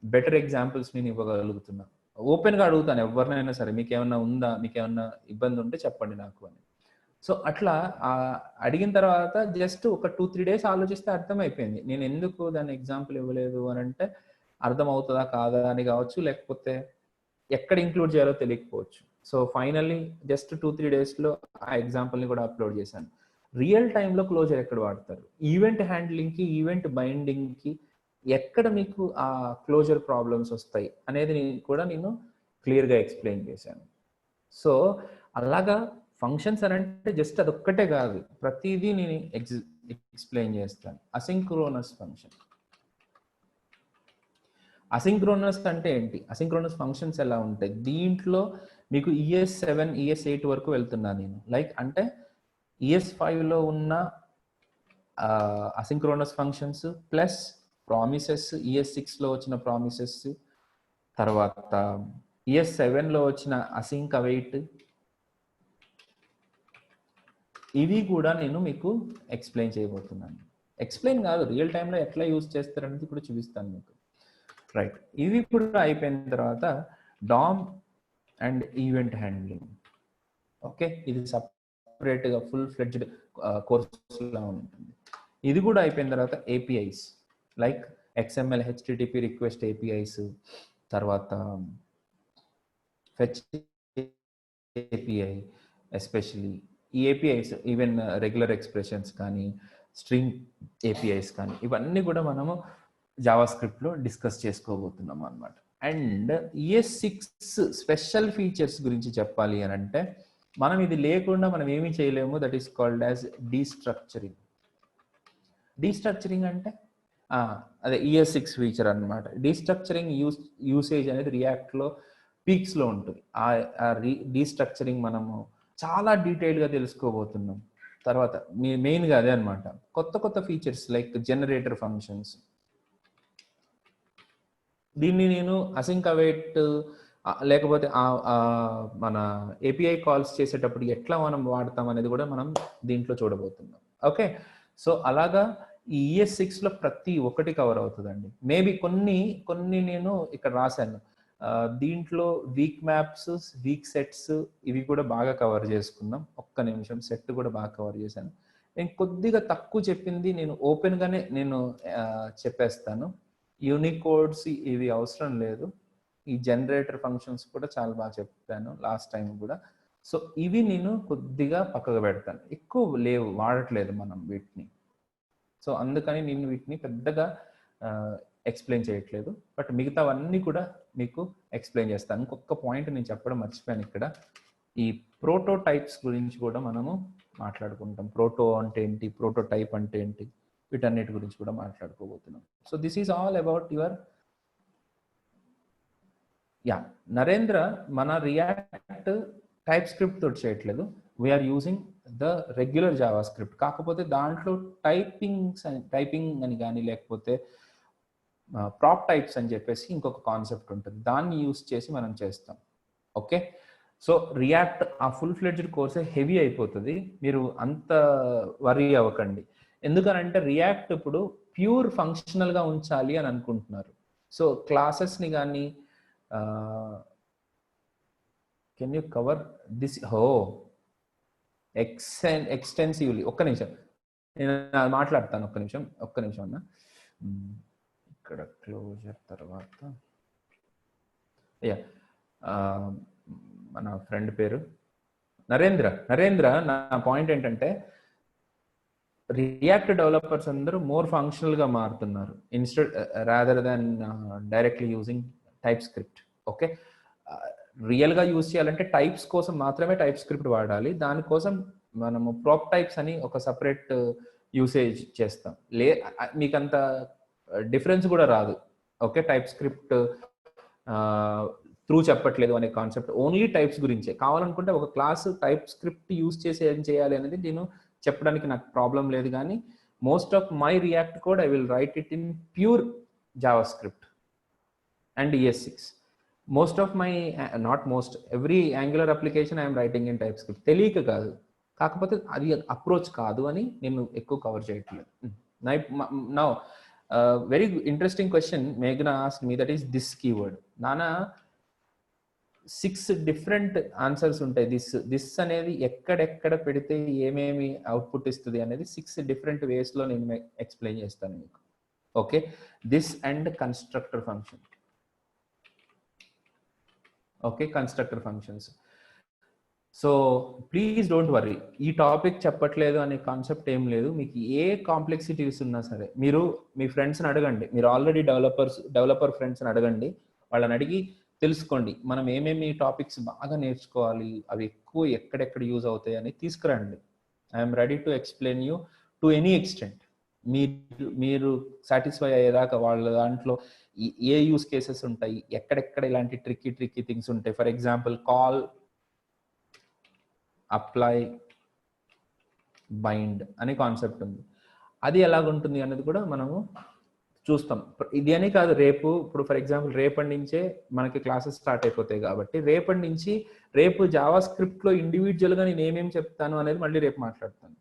బెటర్ ఎగ్జాంపుల్స్ నేను ఇవ్వగలుగుతున్నా. ఓపెన్గా అడుగుతాను ఎవరినైనా సరే, మీకేమన్నా ఉందా, మీకేమన్నా ఇబ్బంది ఉంటే చెప్పండి నాకు అని. సో అట్లా అడిగిన తర్వాత జస్ట్ ఒక 2-3 డేస్ ఆలోచిస్తే అర్థమైపోయింది నేను ఎందుకు దాని ఎగ్జాంపుల్ ఇవ్వలేదు అని అంటే, అర్థమవుతుందా కాదా అని కావచ్చు, లేకపోతే ఎక్కడ ఇంక్లూడ్ చేయాలో తెలియకపోవచ్చు. సో ఫైనల్లీ జస్ట్ 2-3 డేస్లో ఆ ఎగ్జాంపుల్ని కూడా అప్లోడ్ చేశాను. రియల్ టైంలో క్లోజర్ ఎక్కడ వాడతారు, ఈవెంట్ హ్యాండ్లింగ్కి, ఈవెంట్ బైండింగ్కి ఎక్కడ మీకు ఆ క్లోజర్ ప్రాబ్లమ్స్ వస్తాయి అనేది కూడా నేను క్లియర్గా ఎక్స్ప్లెయిన్ చేశాను. సో అలాగా ఫంక్షన్స్ అని అంటే జస్ట్ అదొక్కటే కాదు, ప్రతిదీ నేను ఎక్స్ప్లెయిన్ చేస్తాను. అసింక్రోనస్ ఫంక్షన్, అసింక్రోనస్ అంటే ఏంటి, అసింక్రోనస్ ఫంక్షన్స్ ఎలా ఉంటాయి, దీంట్లో మీకు ES7 ES8 వరకు వెళ్తున్నా నేను. లైక్ అంటే ES5లో ఉన్న అసింక్రోనస్ ఫంక్షన్స్ ప్లస్ ప్రామిసెస్, ES6లో వచ్చిన ప్రామిసెస్, తర్వాత ES7లో వచ్చిన అసింక్ అవైట్, ఇవి కూడా నేను మీకు ఎక్స్ప్లెయిన్ చేయబోతున్నాను. ఎక్స్ప్లెయిన్ కాదు, రియల్ టైంలో ఎట్లా యూజ్ చేస్తారనేది కూడా చూపిస్తాను మీకు. రైట్, ఇవి కూడా అయిపోయిన తర్వాత DOM and event handling. Okay, ఇది సపరేట్గా ఫుల్ ఫ్లెడ్జ్డ్ కోర్సులా ఉంటుంది. ఇది కూడా అయిపోయిన తర్వాత APIs like XML HTTP request APIs, తర్వాత ఫెచ్ API, ఎస్పెషలీ ఈ APIs ఈవెన్ రెగ్యులర్ ఎక్స్ప్రెషన్స్ కానీ, స్ట్రింగ్ APIs కానీ, ఇవన్నీ కూడా మనము జావాస్క్రిప్ట్లో డిస్కస్ చేసుకోబోతున్నాం అన్నమాట. అండ్ ES6 స్పెషల్ ఫీచర్స్ గురించి చెప్పాలి అని అంటే, మనం ఇది లేకుండా మనం ఏమీ చేయలేము. That is called as destructuring. Destructuring అంటే అదే ES6 ఫీచర్ అన్నమాట. డీస్ట్రక్చరింగ్ యూసేజ్ అనేది రియాక్ట్లో పీక్స్లో ఉంటుంది. ఆ డీస్ట్రక్చరింగ్ మనము చాలా డీటెయిల్గా తెలుసుకోబోతున్నాం. తర్వాత మెయిన్గా అదే అనమాట, కొత్త కొత్త ఫీచర్స్ లైక్ జనరేటర్ ఫంక్షన్స్. దీన్ని నేను అసింక్ అవైట్ లేకపోతే మన API కాల్స్ చేసేటప్పుడు ఎట్లా మనం వాడతాం అనేది కూడా మనం దీంట్లో చూడబోతున్నాం. ఓకే, సో అలాగా ఈ ES6లో ప్రతి ఒక్కటి కవర్ అవుతుందండి. మేబీ కొన్ని నేను ఇక్కడ రాశాను. దీంట్లో వీక్ మ్యాప్స్, వీక్ సెట్స్, ఇవి కూడా బాగా కవర్ చేసుకున్నాం. ఒక్క నిమిషం, సెట్ కూడా బాగా కవర్ చేశాను. నేను కొద్దిగా తక్కువ చెప్పింది నేను ఓపెన్గానే నేను చెప్పేస్తాను. యూనికోడ్స్ ఇవి అవసరం లేదు. ఈ జనరేటర్ ఫంక్షన్స్ కూడా చాలా బాగా చెప్పాను లాస్ట్ టైం కూడా. సో ఇవి నేను కొద్దిగా పక్కకు పెడతాను, ఎక్కువ లేవు, వాడట్లేదు మనం వీటిని. సో అందుకని నేను వీటిని పెద్దగా ఎక్స్ప్లెయిన్ చేయట్లేదు, బట్ మిగతావన్నీ కూడా మీకు ఎక్స్ప్లెయిన్ చేస్తాను. ఇంకొక పాయింట్ నేను చెప్పడం మర్చిపోయాను ఇక్కడ, ఈ ప్రోటోటైప్స్ గురించి కూడా మనము మాట్లాడుకుంటాం. ప్రోటో అంటే ఏంటి, ప్రోటోటైప్ అంటే ఏంటి, వీటన్నిటి గురించి కూడా మాట్లాడుకోబోతున్నాం. So this is all about your Narendra. మన రియాక్ట్ టైప్ స్క్రిప్ట్ తోటి చేయట్లేదు, we're using the regular JavaScript. కాకపోతే దాంట్లో టైపింగ్ అని కానీ లేకపోతే ప్రాప్ టైప్స్ అని చెప్పేసి ఇంకొక కాన్సెప్ట్ ఉంటుంది, దాన్ని యూస్ చేసి మనం చేస్తాం. ఓకే, సో రియాక్ట్ ఆ ఫుల్ ఫ్లెడ్జ్డ్ కోర్సే హెవీ అయిపోతుంది, మీరు అంత వరీ అవ్వకండి. ఎందుకనంటే రియాక్ట్ ఇప్పుడు ప్యూర్ ఫంక్షనల్గా ఉంచాలి అని అనుకుంటున్నారు. సో క్లాసెస్ని కానీ can you cover this extensively. ఒక్క నిమిషం నేను మాట్లాడతాను, ఒక్క నిమిషం అన్న. ఇక్కడ క్లోజర్ తర్వాత మన ఫ్రెండ్ పేరు నరేంద్ర. నా పాయింట్ ఏంటంటే రియాక్ట్ డెవలపర్స్ అందరూ మోర్ ఫంక్షనల్ గా మారుతున్నారు instead rather than directly using type script. Okay, real గా యూజ్ చేయాలంటే టైప్స్ కోసం మాత్రమే టైప్ స్క్రిప్ట్ వాడాలి. దానికోసం మనము ప్రాప్ టైప్స్ అని ఒక సపరేట్ యూసేజ్ చేస్తాం. మీకు అంత డిఫరెన్స్ కూడా రాదు. ఓకే, టైప్ స్క్రిప్ట్ త్రూ చెప్పట్లేదు అనే కాన్సెప్ట్, ఓన్లీ టైప్స్ గురించే. కావాలనుకుంటే ఒక క్లాస్ టైప్ స్క్రిప్ట్ యూజ్ చేసి ఏం చేయాలి అనేది నేను చెప్పడానికి నాకు ప్రాబ్లం లేదు. కానీ most of my react code I will write it in pure Java script and ES6. Most of my every angular application I'm writing in type script. తెలియక కాదు, కాకపోతే అది అప్రోచ్ కాదు అని నేను ఎక్కువ కవర్ చేయట్లేదు. నౌ వెరీ ఇంట్రెస్టింగ్ క్వశ్చన్ మేఘనా asked me, that is this keyword. నానా 6 డిఫరెంట్ ఆన్సర్స్ ఉంటాయి. దిస్ అనేది ఎక్కడెక్కడ పెడితే ఏమేమి అవుట్పుట్ ఇస్తుంది అనేది 6 డిఫరెంట్ వేస్లో నేను ఎక్స్ప్లెయిన్ చేస్తాను మీకు. Okay, this and constructor function. Okay, constructor functions. So please don't worry, ఈ టాపిక్ చెప్పట్లేదు అనే కాన్సెప్ట్ ఏం లేదు. మీకు ఏ కాంప్లెక్సిటీస్ ఉన్నా సరే మీరు మీ ఫ్రెండ్స్ని అడగండి, మీరు ఆల్రెడీ డెవలపర్ ఫ్రెండ్స్ని అడగండి, వాళ్ళని అడిగి తెలుసుకోండి మనం ఏమేమి టాపిక్స్ బాగా నేర్చుకోవాలి, అవి ఎక్కువ ఎక్కడెక్కడ యూజ్ అవుతాయి అని తీసుకురండి. I'm ready to explain you to any extent. మీరు సాటిస్ఫై అయ్యేదాకా వాళ్ళ దాంట్లో ఏ యూస్ కేసెస్ ఉంటాయి, ఎక్కడెక్కడ ఇలాంటి ట్రిక్కీ థింగ్స్ ఉంటాయి. For example call, apply, bind అనే కాన్సెప్ట్ ఉంది. అది ఎలాగుంటుంది అనేది కూడా మనము చూస్తాం. ఇది అని కాదు, ఇప్పుడు ఫర్ ఎగ్జాంపుల్ రేపటి నుంచే మనకి క్లాసెస్ స్టార్ట్ అయిపోతాయి కాబట్టి రేపు జావా స్క్రిప్ట్ లో ఇండివిజువల్ గా నేను ఏమేమి చెప్తాను అనేది మళ్ళీ రేపు మాట్లాడతాను.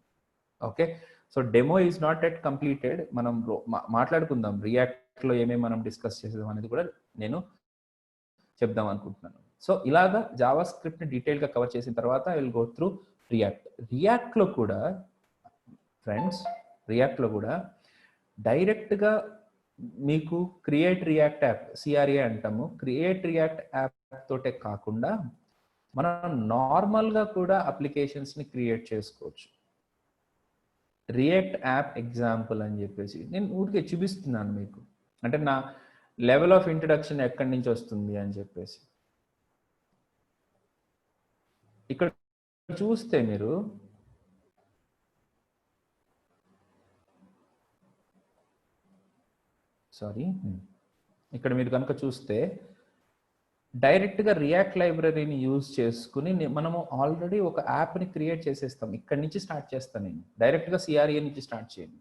Okay, so demo is not at completed. మనం మాట్లాడుకుందాం రియాక్ట్ లో ఏమేమి మనం డిస్కస్ చేసేదాం అనేది కూడా నేను చెప్దాం అనుకుంటున్నాను. సో ఇలాగా జావా స్క్రిప్ట్ ని డీటెయిల్ గా కవర్ చేసిన తర్వాత I will go through react లో కూడా ఫ్రెండ్స్, రియాక్ట్ లో కూడా డైరెక్ట్ గా మీకు క్రియేట్ రియాక్ట్ యాప్, CRA అంటాము, క్రియేట్ రియాక్ట్ యాప్ తోటే కాకుండా మనం నార్మల్ గా కూడా అప్లికేషన్స్ ని క్రియేట్ చేసుకోవచ్చు. రియాక్ట్ యాప్ ఎగ్జాంపుల్ అని చెప్పేసి నేను ఊరికే చూపిస్తున్నాను మీకు, అంటే నా లెవెల్ ఆఫ్ ఇంట్రడక్షన్ ఎక్కడి నుంచి వస్తుంది అని చెప్పేసి. ఇక్కడ చూస్తే మీరు ఇక్కడ మీరు కనుక చూస్తే డైరెక్ట్గా రియాక్ట్ లైబ్రరీని యూజ్ చేసుకుని మనము ఆల్రెడీ ఒక యాప్ని క్రియేట్ చేసేస్తాం. ఇక్కడి నుంచి స్టార్ట్ చేస్తాను నేను, డైరెక్ట్గా CRA నుంచి స్టార్ట్ చేయండి.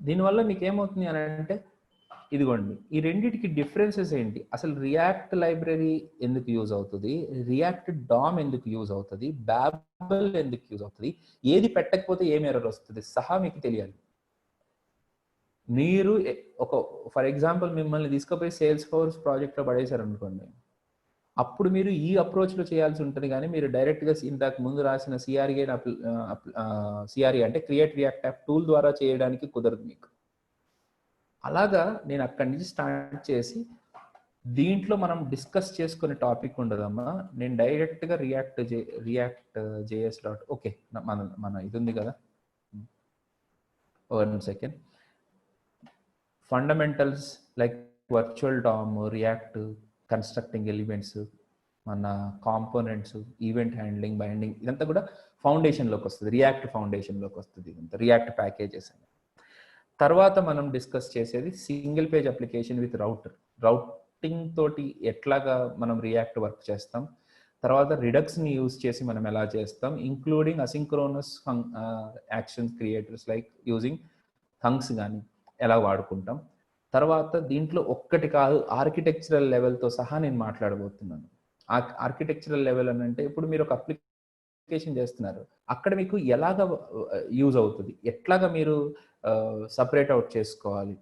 దీనివల్ల మీకు ఏమవుతుంది అని అంటే, ఇదిగోండి ఈ రెండింటికి డిఫరెన్సెస్ ఏంటి, అసలు రియాక్ట్ లైబ్రరీ ఎందుకు యూజ్ అవుతుంది, రియాక్ట్ DOM ఎందుకు యూజ్ అవుతుంది, బాబెల్ ఎందుకు యూజ్ అవుతుంది, ఏది పెట్టకపోతే ఏం ఎర్రర్ వస్తుంది సహా మీకు తెలియాలి. మీరు ఫర్ ఎగ్జాంపుల్ మిమ్మల్ని తీసుకుపోయి సేల్స్ ఫోర్స్ ప్రాజెక్ట్లో పడేశారు అనుకోండి, అప్పుడు మీరు ఈ అప్రోచ్లో చేయాల్సి ఉంటుంది. కానీ మీరు డైరెక్ట్గా ఇంతకు ముందు రాసిన CRA అంటే క్రియేట్ రియాక్ట్ యాప్ టూల్ ద్వారా చేయడానికి కుదరదు మీకు. అలాగా నేను అక్కడి నుంచి స్టార్ట్ చేసి దీంట్లో మనం డిస్కస్ చేసుకునే టాపిక్ ఉండదమ్మా, నేను డైరెక్ట్గా రియాక్ట్ JS ఓకే మన ఇది ఉంది కదా, 1 second. Fundamentals like virtual DOM, react, constructing elements, మన కాంపోనెంట్స్, ఈవెంట్ హ్యాండ్లింగ్, బైండింగ్, ఇదంతా కూడా ఫౌండేషన్లోకి వస్తుంది, రియాక్ట్ ఫౌండేషన్లోకి వస్తుంది. ఇదంతా రియాక్ట్ ప్యాకేజెస్ అని. తర్వాత మనం డిస్కస్ చేసేది single page application with routing తోటి ఎట్లాగా మనం రియాక్ట్ వర్క్ చేస్తాం, తర్వాత రిడక్స్ని యూజ్ చేసి మనం ఎలా చేస్తాం, including asynchronous actions creators like using thunks కానీ ఎలా వాడుకుంటాం. తర్వాత దీంట్లో ఒక్కటి కాదు, ఆర్కిటెక్చరల్ లెవెల్తో సహా నేను మాట్లాడబోతున్నాను. ఆర్కిటెక్చరల్ లెవెల్ అని అంటే ఇప్పుడు మీరు ఒక అప్లికేషన్ చేస్తున్నారు, అక్కడ మీకు ఎలాగ యూజ్ అవుతుంది, ఎట్లాగా మీరు సపరేట్ అవుట్ చేసుకోవాలి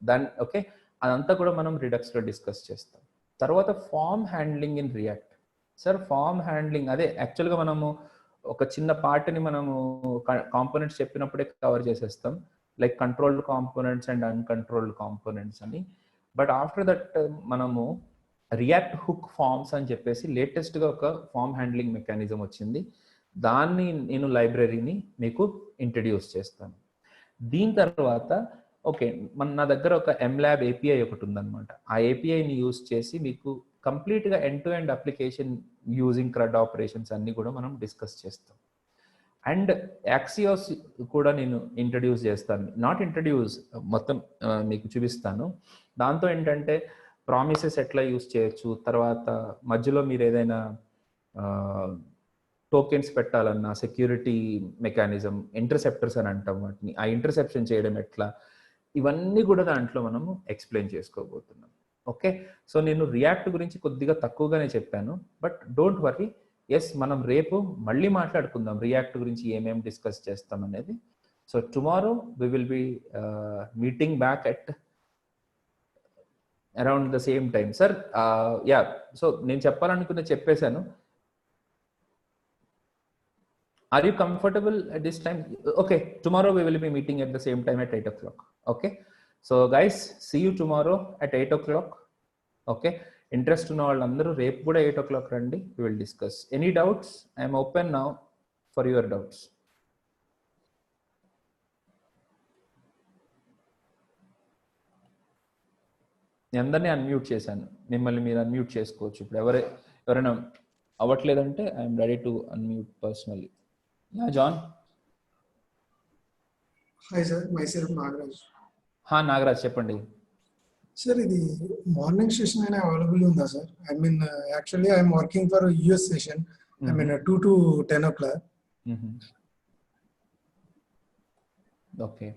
దాన్ని. ఓకే, అదంతా కూడా మనం రిడక్స్లో డిస్కస్ చేస్తాం. తర్వాత form handling in React. Sir form handling అదే యాక్చువల్గా మనము ఒక చిన్న పార్ట్ని మనము కాంపోనెంట్స్ చెప్పినప్పుడే కవర్ చేసేస్తాం, like controlled components and uncontrolled components అని. బట్ ఆఫ్టర్ దట్ మనము రియాక్ట్ హుక్ ఫామ్స్ అని చెప్పేసి లేటెస్ట్గా ఒక ఫామ్ హ్యాండ్లింగ్ మెకానిజం వచ్చింది. దాన్ని నేను లైబ్రరీని మీకు ఇంట్రడ్యూస్ చేస్తాను. దీని తర్వాత ఓకే, నా దగ్గర ఒక ఎంల్యాబ్ ఏపీఐ ఒకటి ఉందన్నమాట. ఆ ఏపీఐని యూజ్ చేసి మీకు కంప్లీట్గా end to end application using CRUD operations అన్నీ కూడా మనం డిస్కస్ చేస్తాం. అండ్ యాక్సియోస్ కూడా నేను ఇంట్రడ్యూస్ చేస్తాను, నాట్ ఇంట్రడ్యూస్, మొత్తం మీకు చూపిస్తాను. దాంతో ఏంటంటే ప్రామిసెస్ ఎట్లా యూజ్ చేయొచ్చు, తర్వాత మధ్యలో మీరు ఏదైనా టోకెన్స్ పెట్టాలన్నా సెక్యూరిటీ మెకానిజం, ఇంటర్సెప్టర్స్ అని అంటాం వాటిని, ఆ ఇంటర్సెప్షన్ చేయడం ఎట్లా, ఇవన్నీ కూడా దాంట్లో మనము ఎక్స్ప్లెయిన్ చేసుకోబోతున్నాం. ఓకే, సో నేను రియాక్ట్ గురించి కొద్దిగా తక్కువగానే చెప్పాను, బట్ డోంట్ వరీ, ఎస్ మనం రేపు మళ్ళీ మాట్లాడుకుందాం రియాక్ట్ గురించి ఏమేమి డిస్కస్ చేస్తాం అనేది. So tomorrow we will be meeting back at around the same time. Sir yeah, so నేను చెప్పాలనుకున్న చెప్పేశాను. Are you comfortable at this time? Okay, tomorrow we will be meeting at the same time at 8 o'clock. Okay, so guys, see you tomorrow at 8 o'clock. Okay, interest ఉన్న వాళ్ళందరూ రేపు కూడా 8 o'clock రండి, we will discuss. Any doubts? I am open now for your doubts. నేను అందరినీ unmute చేశాను, మిమ్మల్ని మీరు అన్మ్యూట్ చేసుకోవచ్చు. ఇప్పుడు ఎవరైనా అవ్వట్లేదంటే I'm ready to unmute personally. Yeah, John. Hi sir, myself Nagaraj. Nagaraj, చెప్పండి. Sir, ఇది మార్నింగ్ సెషన్ అయినా అవైలబుల్ ఉందా sir? I mean, actually I am working for a US session. I mean 2 to 10 o'clock. Okay,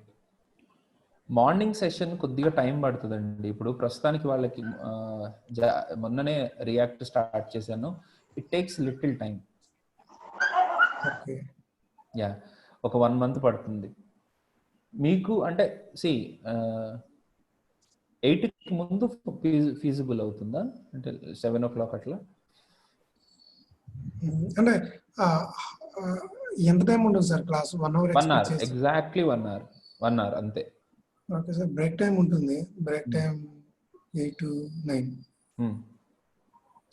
morning session కొద్దిగా time పడుతుందండి. ఇప్పుడు ప్రస్తుతానికి వాళ్ళకి మొన్ననే రియాక్ట్ స్టార్ట్ చేశాను, it takes little time. Okay, yeah, ఒక 1 month పడుతుంది మీకు. అంటే సి 8కి ముందు ఫీజిబుల్ అవుతుందా, అంటే 7 o'clock అట్లా? అంటే ఎంత టైం ఉంటుంది sir class? 1 hour? 1 hour, exactly 1 hour అంతే. ఓకే సార్, బ్రేక్ టైం ఉంటుంది, break time 8 to 9.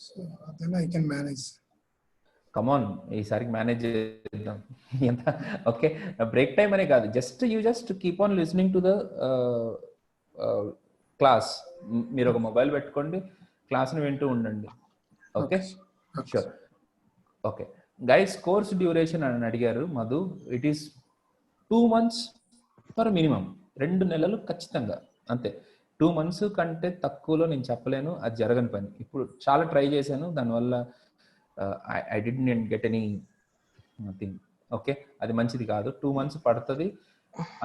So then I can manage. Come on, ఈసారికి మేనేజ్ చేద్దాం. ఎంత ఓకే, బ్రేక్ టైం అనే కాదు, just keep on listening to the class. మీరు ఒక మొబైల్ పెట్టుకోండి, క్లాస్ని వింటూ ఉండండి. Okay, sure. Okay guys, course duration అని అడిగారు Madhu. It is 2 months for minimum, 2 నెలలు ఖచ్చితంగా, అంతే. 2 months కంటే తక్కువలో నేను చెప్పలేను, అది జరగని పని. ఇప్పుడు చాలా ట్రై చేశాను, దానివల్ల I didn't get any nothing. Okay, అది మంచిది కాదు. 2 months పడుతుంది,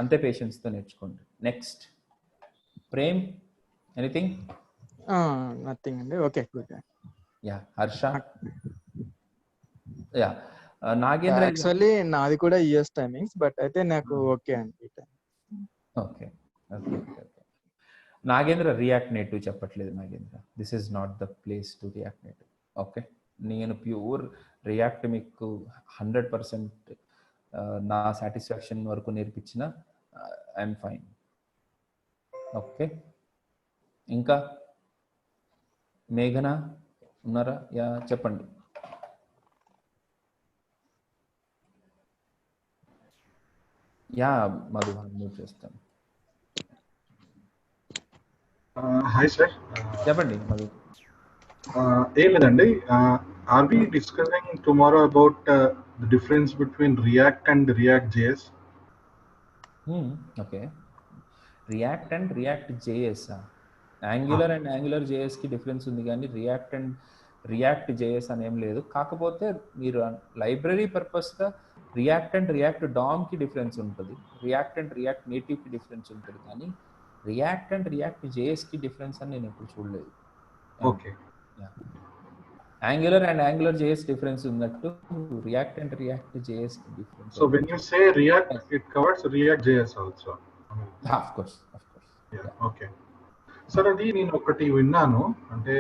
అంతే. పేషెన్స్తో నేర్చుకోండి. Next Prem, anything? నథింగ్ అండి. Okay, good. Yeah, Harsha. Yeah, Nagendra. Actually నాది కూడా యూఎస్ టైమింగ్స్, బట్ అయితే నాకు ఓకే అండి. Okay okay okay. Nagendra React native చెప్పట్లేదు. Nagendra, this is not the place to React native. Okay, నేను ప్యూర్ రియాక్ట్ మీకు 100% నా సాటిస్ఫాక్షన్ వరకు నేర్పించిన, ఐఎమ్ ఫైన్. ఓకే, ఇంకా మేఘన ఉన్నారా? యా, చెప్పండి. యా, మధు అన్మ్యూట్ చేస్తాను. హాయ్ సార్, చెప్పండి మధు. ఏం లేదండి. Are we discussing tomorrow about the difference between React and React JS? Okay, React and React JS, Angular and Angular జేఎస్కి డిఫరెన్స్ ఉంది కానీ రియాక్ట్ అండ్ రియాక్ట్ జేఎస్ అని ఏం లేదు. కాకపోతే మీరు లైబ్రరీ పర్పస్గా రియాక్ట్ అండ్ రియాక్ట్ డామ్కి డిఫరెన్స్ ఉంటుంది, రియాక్ట్ అండ్ రియాక్ట్ నేటివ్కి డిఫరెన్స్ ఉంటుంది, కానీ రియాక్ట్ అండ్ రియాక్ట్ జేఎస్కి డిఫరెన్స్ అని నేను ఎప్పుడు చూడలేదు. Okay, Angular and Angular JS difference ఉన్నట్టు React and React JS difference. So when you say React it covers React JS also. Of course. Okay sir, అది నేను ఒకటి విన్నాను, అంటే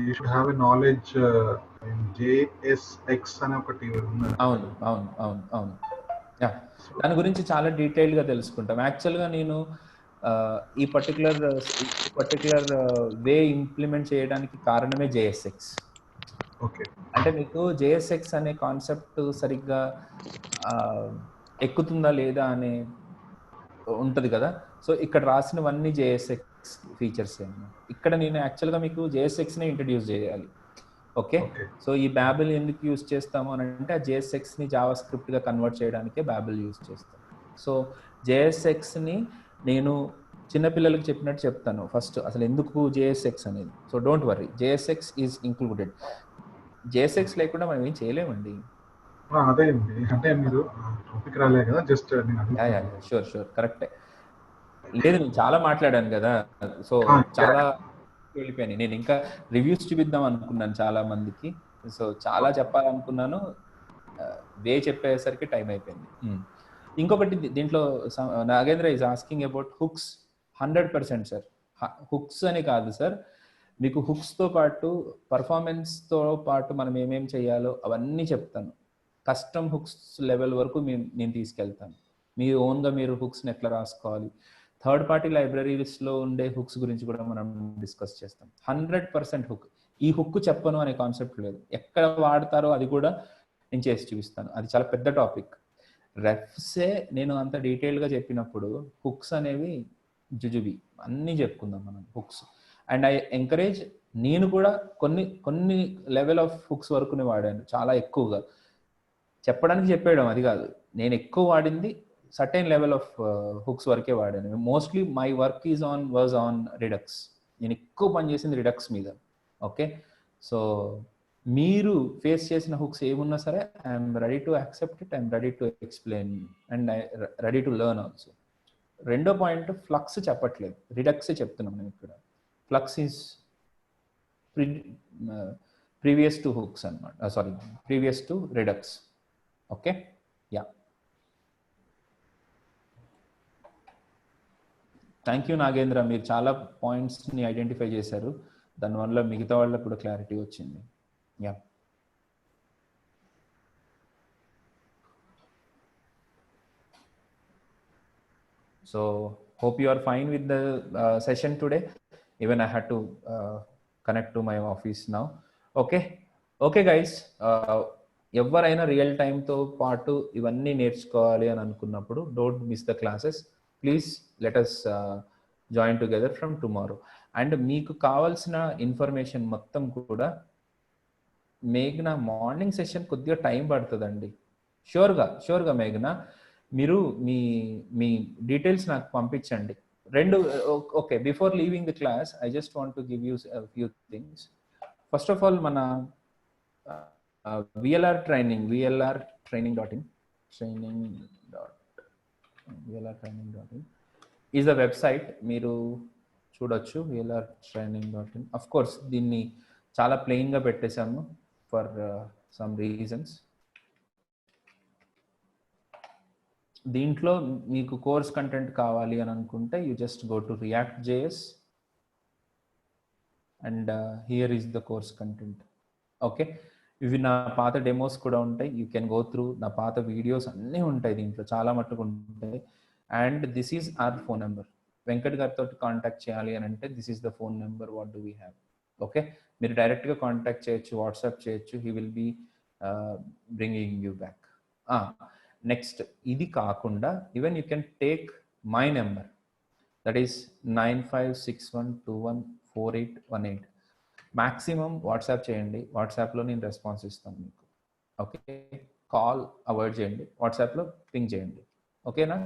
you should have a knowledge in JSX అని ఒకటి విన్నాను. అవును. దాని గురించి చాలా డీటెయిల్గా తెలుసుకుంటాం. యాక్చువల్గా నేను ఈ పర్టికులర్ వే ఇంప్లిమెంట్ చేయడానికి కారణమే జేఎస్ఎక్స్. ఓకే, అంటే మీకు జేఎస్ఎక్స్ అనే కాన్సెప్ట్ సరిగ్గా ఎక్కుతుందా లేదా అనే ఉంటుంది కదా. సో ఇక్కడ రాసినవన్నీ జేఎస్ఎక్స్ ఫీచర్స్ అన్నమాట. ఇక్కడ నేను యాక్చువల్గా మీకు జేఎస్ఎక్స్ని ఇంట్రడ్యూస్ చేయాలి. ఓకే, సో ఈ బ్యాబెల్ ఎందుకు యూజ్ చేస్తాము అని అంటే ఆ జేఎస్ఎక్స్ని జావా స్క్రిప్ట్గా కన్వర్ట్ చేయడానికే బ్యాబెల్ యూజ్ చేస్తాం. సో జేఎస్ఎక్స్ని నేను చిన్నపిల్లలకు చెప్పినట్టు చెప్తాను ఫస్ట్, అసలు ఎందుకు జేఎస్ఎక్స్ అనేది. So don't worry, JSX is included. JSX లేకుండా మనం ఏం చేయలేమండి. అదే అంటే మీరు టాపిక్ రాలే కదా, జస్ట్ షూర్ కరెక్టే. లేదు నేను చాలా మాట్లాడాను కదా, సో చాలా వెళ్ళిపోయాను. నేను ఇంకా రివ్యూస్ చూపిద్దాం అనుకున్నాను చాలా మందికి, సో చాలా చెప్పాలనుకున్నాను, వే చెప్పేసరికి టైం అయిపోయింది. ఇంకొకటి దీంట్లో Nagendra is asking about hooks. 100% sir, hooks అని కాదు సార్, మీకు హుక్స్తో పాటు పర్ఫార్మెన్స్తో పాటు మనం ఏమేమి చేయాలో అవన్నీ చెప్తాను. కస్టమ్ హుక్స్ లెవెల్ వరకు నేను తీసుకెళ్తాను. మీ ఓన్గా మీరు హుక్స్ని ఎట్లా రాసుకోవాలి, థర్డ్ పార్టీ లైబ్రరీస్లో ఉండే హుక్స్ గురించి కూడా మనం డిస్కస్ చేస్తాం. 100% హుక్. ఈ హుక్ చెప్పను అనే కాన్సెప్ట్ లేదు, ఎక్కడ వాడతారో అది కూడా నేను చేసి చూపిస్తాను. అది చాలా పెద్ద టాపిక్. రెఫ్సే నేను అంత డీటెయిల్గా చెప్పినప్పుడు హుక్స్ అనేవి జుజుబి అన్నీ చెప్పుకుందాం మనం హుక్స్. అండ్ ఐ ఎంకరేజ్, నేను కూడా కొన్ని లెవెల్ ఆఫ్ హుక్స్ వరకునే వాడాను, చాలా ఎక్కువగా చెప్పడానికి చెప్పేయడం అది కాదు. నేను ఎక్కువ వాడింది సర్టెన్ లెవెల్ ఆఫ్ హుక్స్ వరకే వాడాను. Mostly my work was on Redux. నేను ఎక్కువ పనిచేసింది రిడక్స్ మీద. ఓకే, సో మీరు ఫేస్ చేసిన హుక్స్ ఏమున్నా సరే I'm ready to accept it, I'm ready to explain and I ready to learn also. రెండో పాయింట్, ఫ్లక్స్ చెప్పట్లేదు, రిడక్స్ చెప్తున్నాను నేను ఇక్కడ. Flux is previous to hooks అన్నమాట, sorry previous to Redux. Okay, yeah, thank you Nagendra, మీరు చాలా పాయింట్స్ని identify చేశారు, దానివల్ల మిగతా వాళ్ళకు కూడా క్లారిటీ వచ్చింది. Yeah, so hope you are fine with the session today. Even I had to connect to my office now. Okay guys, ఎవరైనా రియల్ టైంతో పాటు ఇవన్నీ నేర్చుకోవాలి అని అనుకున్నప్పుడు don't miss the classes. Please let us join together from tomorrow. And మీకు కావాల్సిన information మొత్తం కూడా మేఘ్నా మార్నింగ్ సెషన్ కొద్దిగా టైం పడుతుందండి. షూర్గా మేఘ్నా, మీరు మీ డీటెయిల్స్ నాకు పంపించండి. Okay, before leaving the class I just want to give you few things. First of all మన VLR training.in is the website, మీరు చూడొచ్చు. VLR training.in. అఫ్ కోర్స్ దీన్ని చాలా ప్లెయిన్గా పెట్టేశాము ఫర్ సమ్ రీజన్స్. దీంట్లో మీకు కోర్స్ కంటెంట్ కావాలి అని అనుకుంటే you just go to React.js and here is the course content. Okay, ఇవి నా పాత డెమోస్ కూడా ఉంటాయి, యూ కెన్ గో త్రూ. నా పాత వీడియోస్ అన్నీ ఉంటాయి దీంట్లో, చాలా మట్టుకు ఉంటాయి. And this is our phone number. Venkat గారితో కాంటాక్ట్ చేయాలి అని అంటే this is the phone number, what do we have. Okay, మీరు డైరెక్ట్గా కాంటాక్ట్ చేయొచ్చు, వాట్సాప్ చేయొచ్చు, he will be bringing you back. Next, ఇది కాకుండా even you can take my number, that is 9561214818. Maximum WhatsApp చేయండి, వాట్సాప్లో నేను రెస్పాన్స్ ఇస్తాను మీకు. ఓకే, కాల్ అవాయిడ్ చేయండి, వాట్సాప్లో పింగ్ చేయండి. ఓకేనా?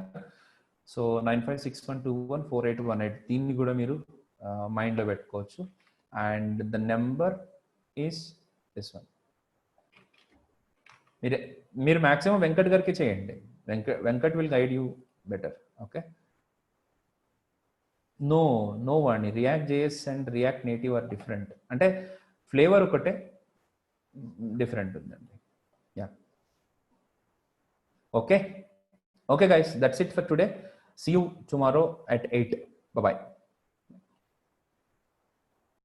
సో 9561214818 దీన్ని కూడా మీరు మైండ్లో పెట్టుకోవచ్చు. And the number is this one. మీరు మ్యాక్సిమం వెంకట్ గారికి చేయండి. Venkat will guide you better. Okay, no వాడిని React JS and React native are different. అంటే ఫ్లేవర్ ఒకటే, డిఫరెంట్ ఉందండి. Yeah, okay guys, that's it for today. See you tomorrow at 8. Bye bye.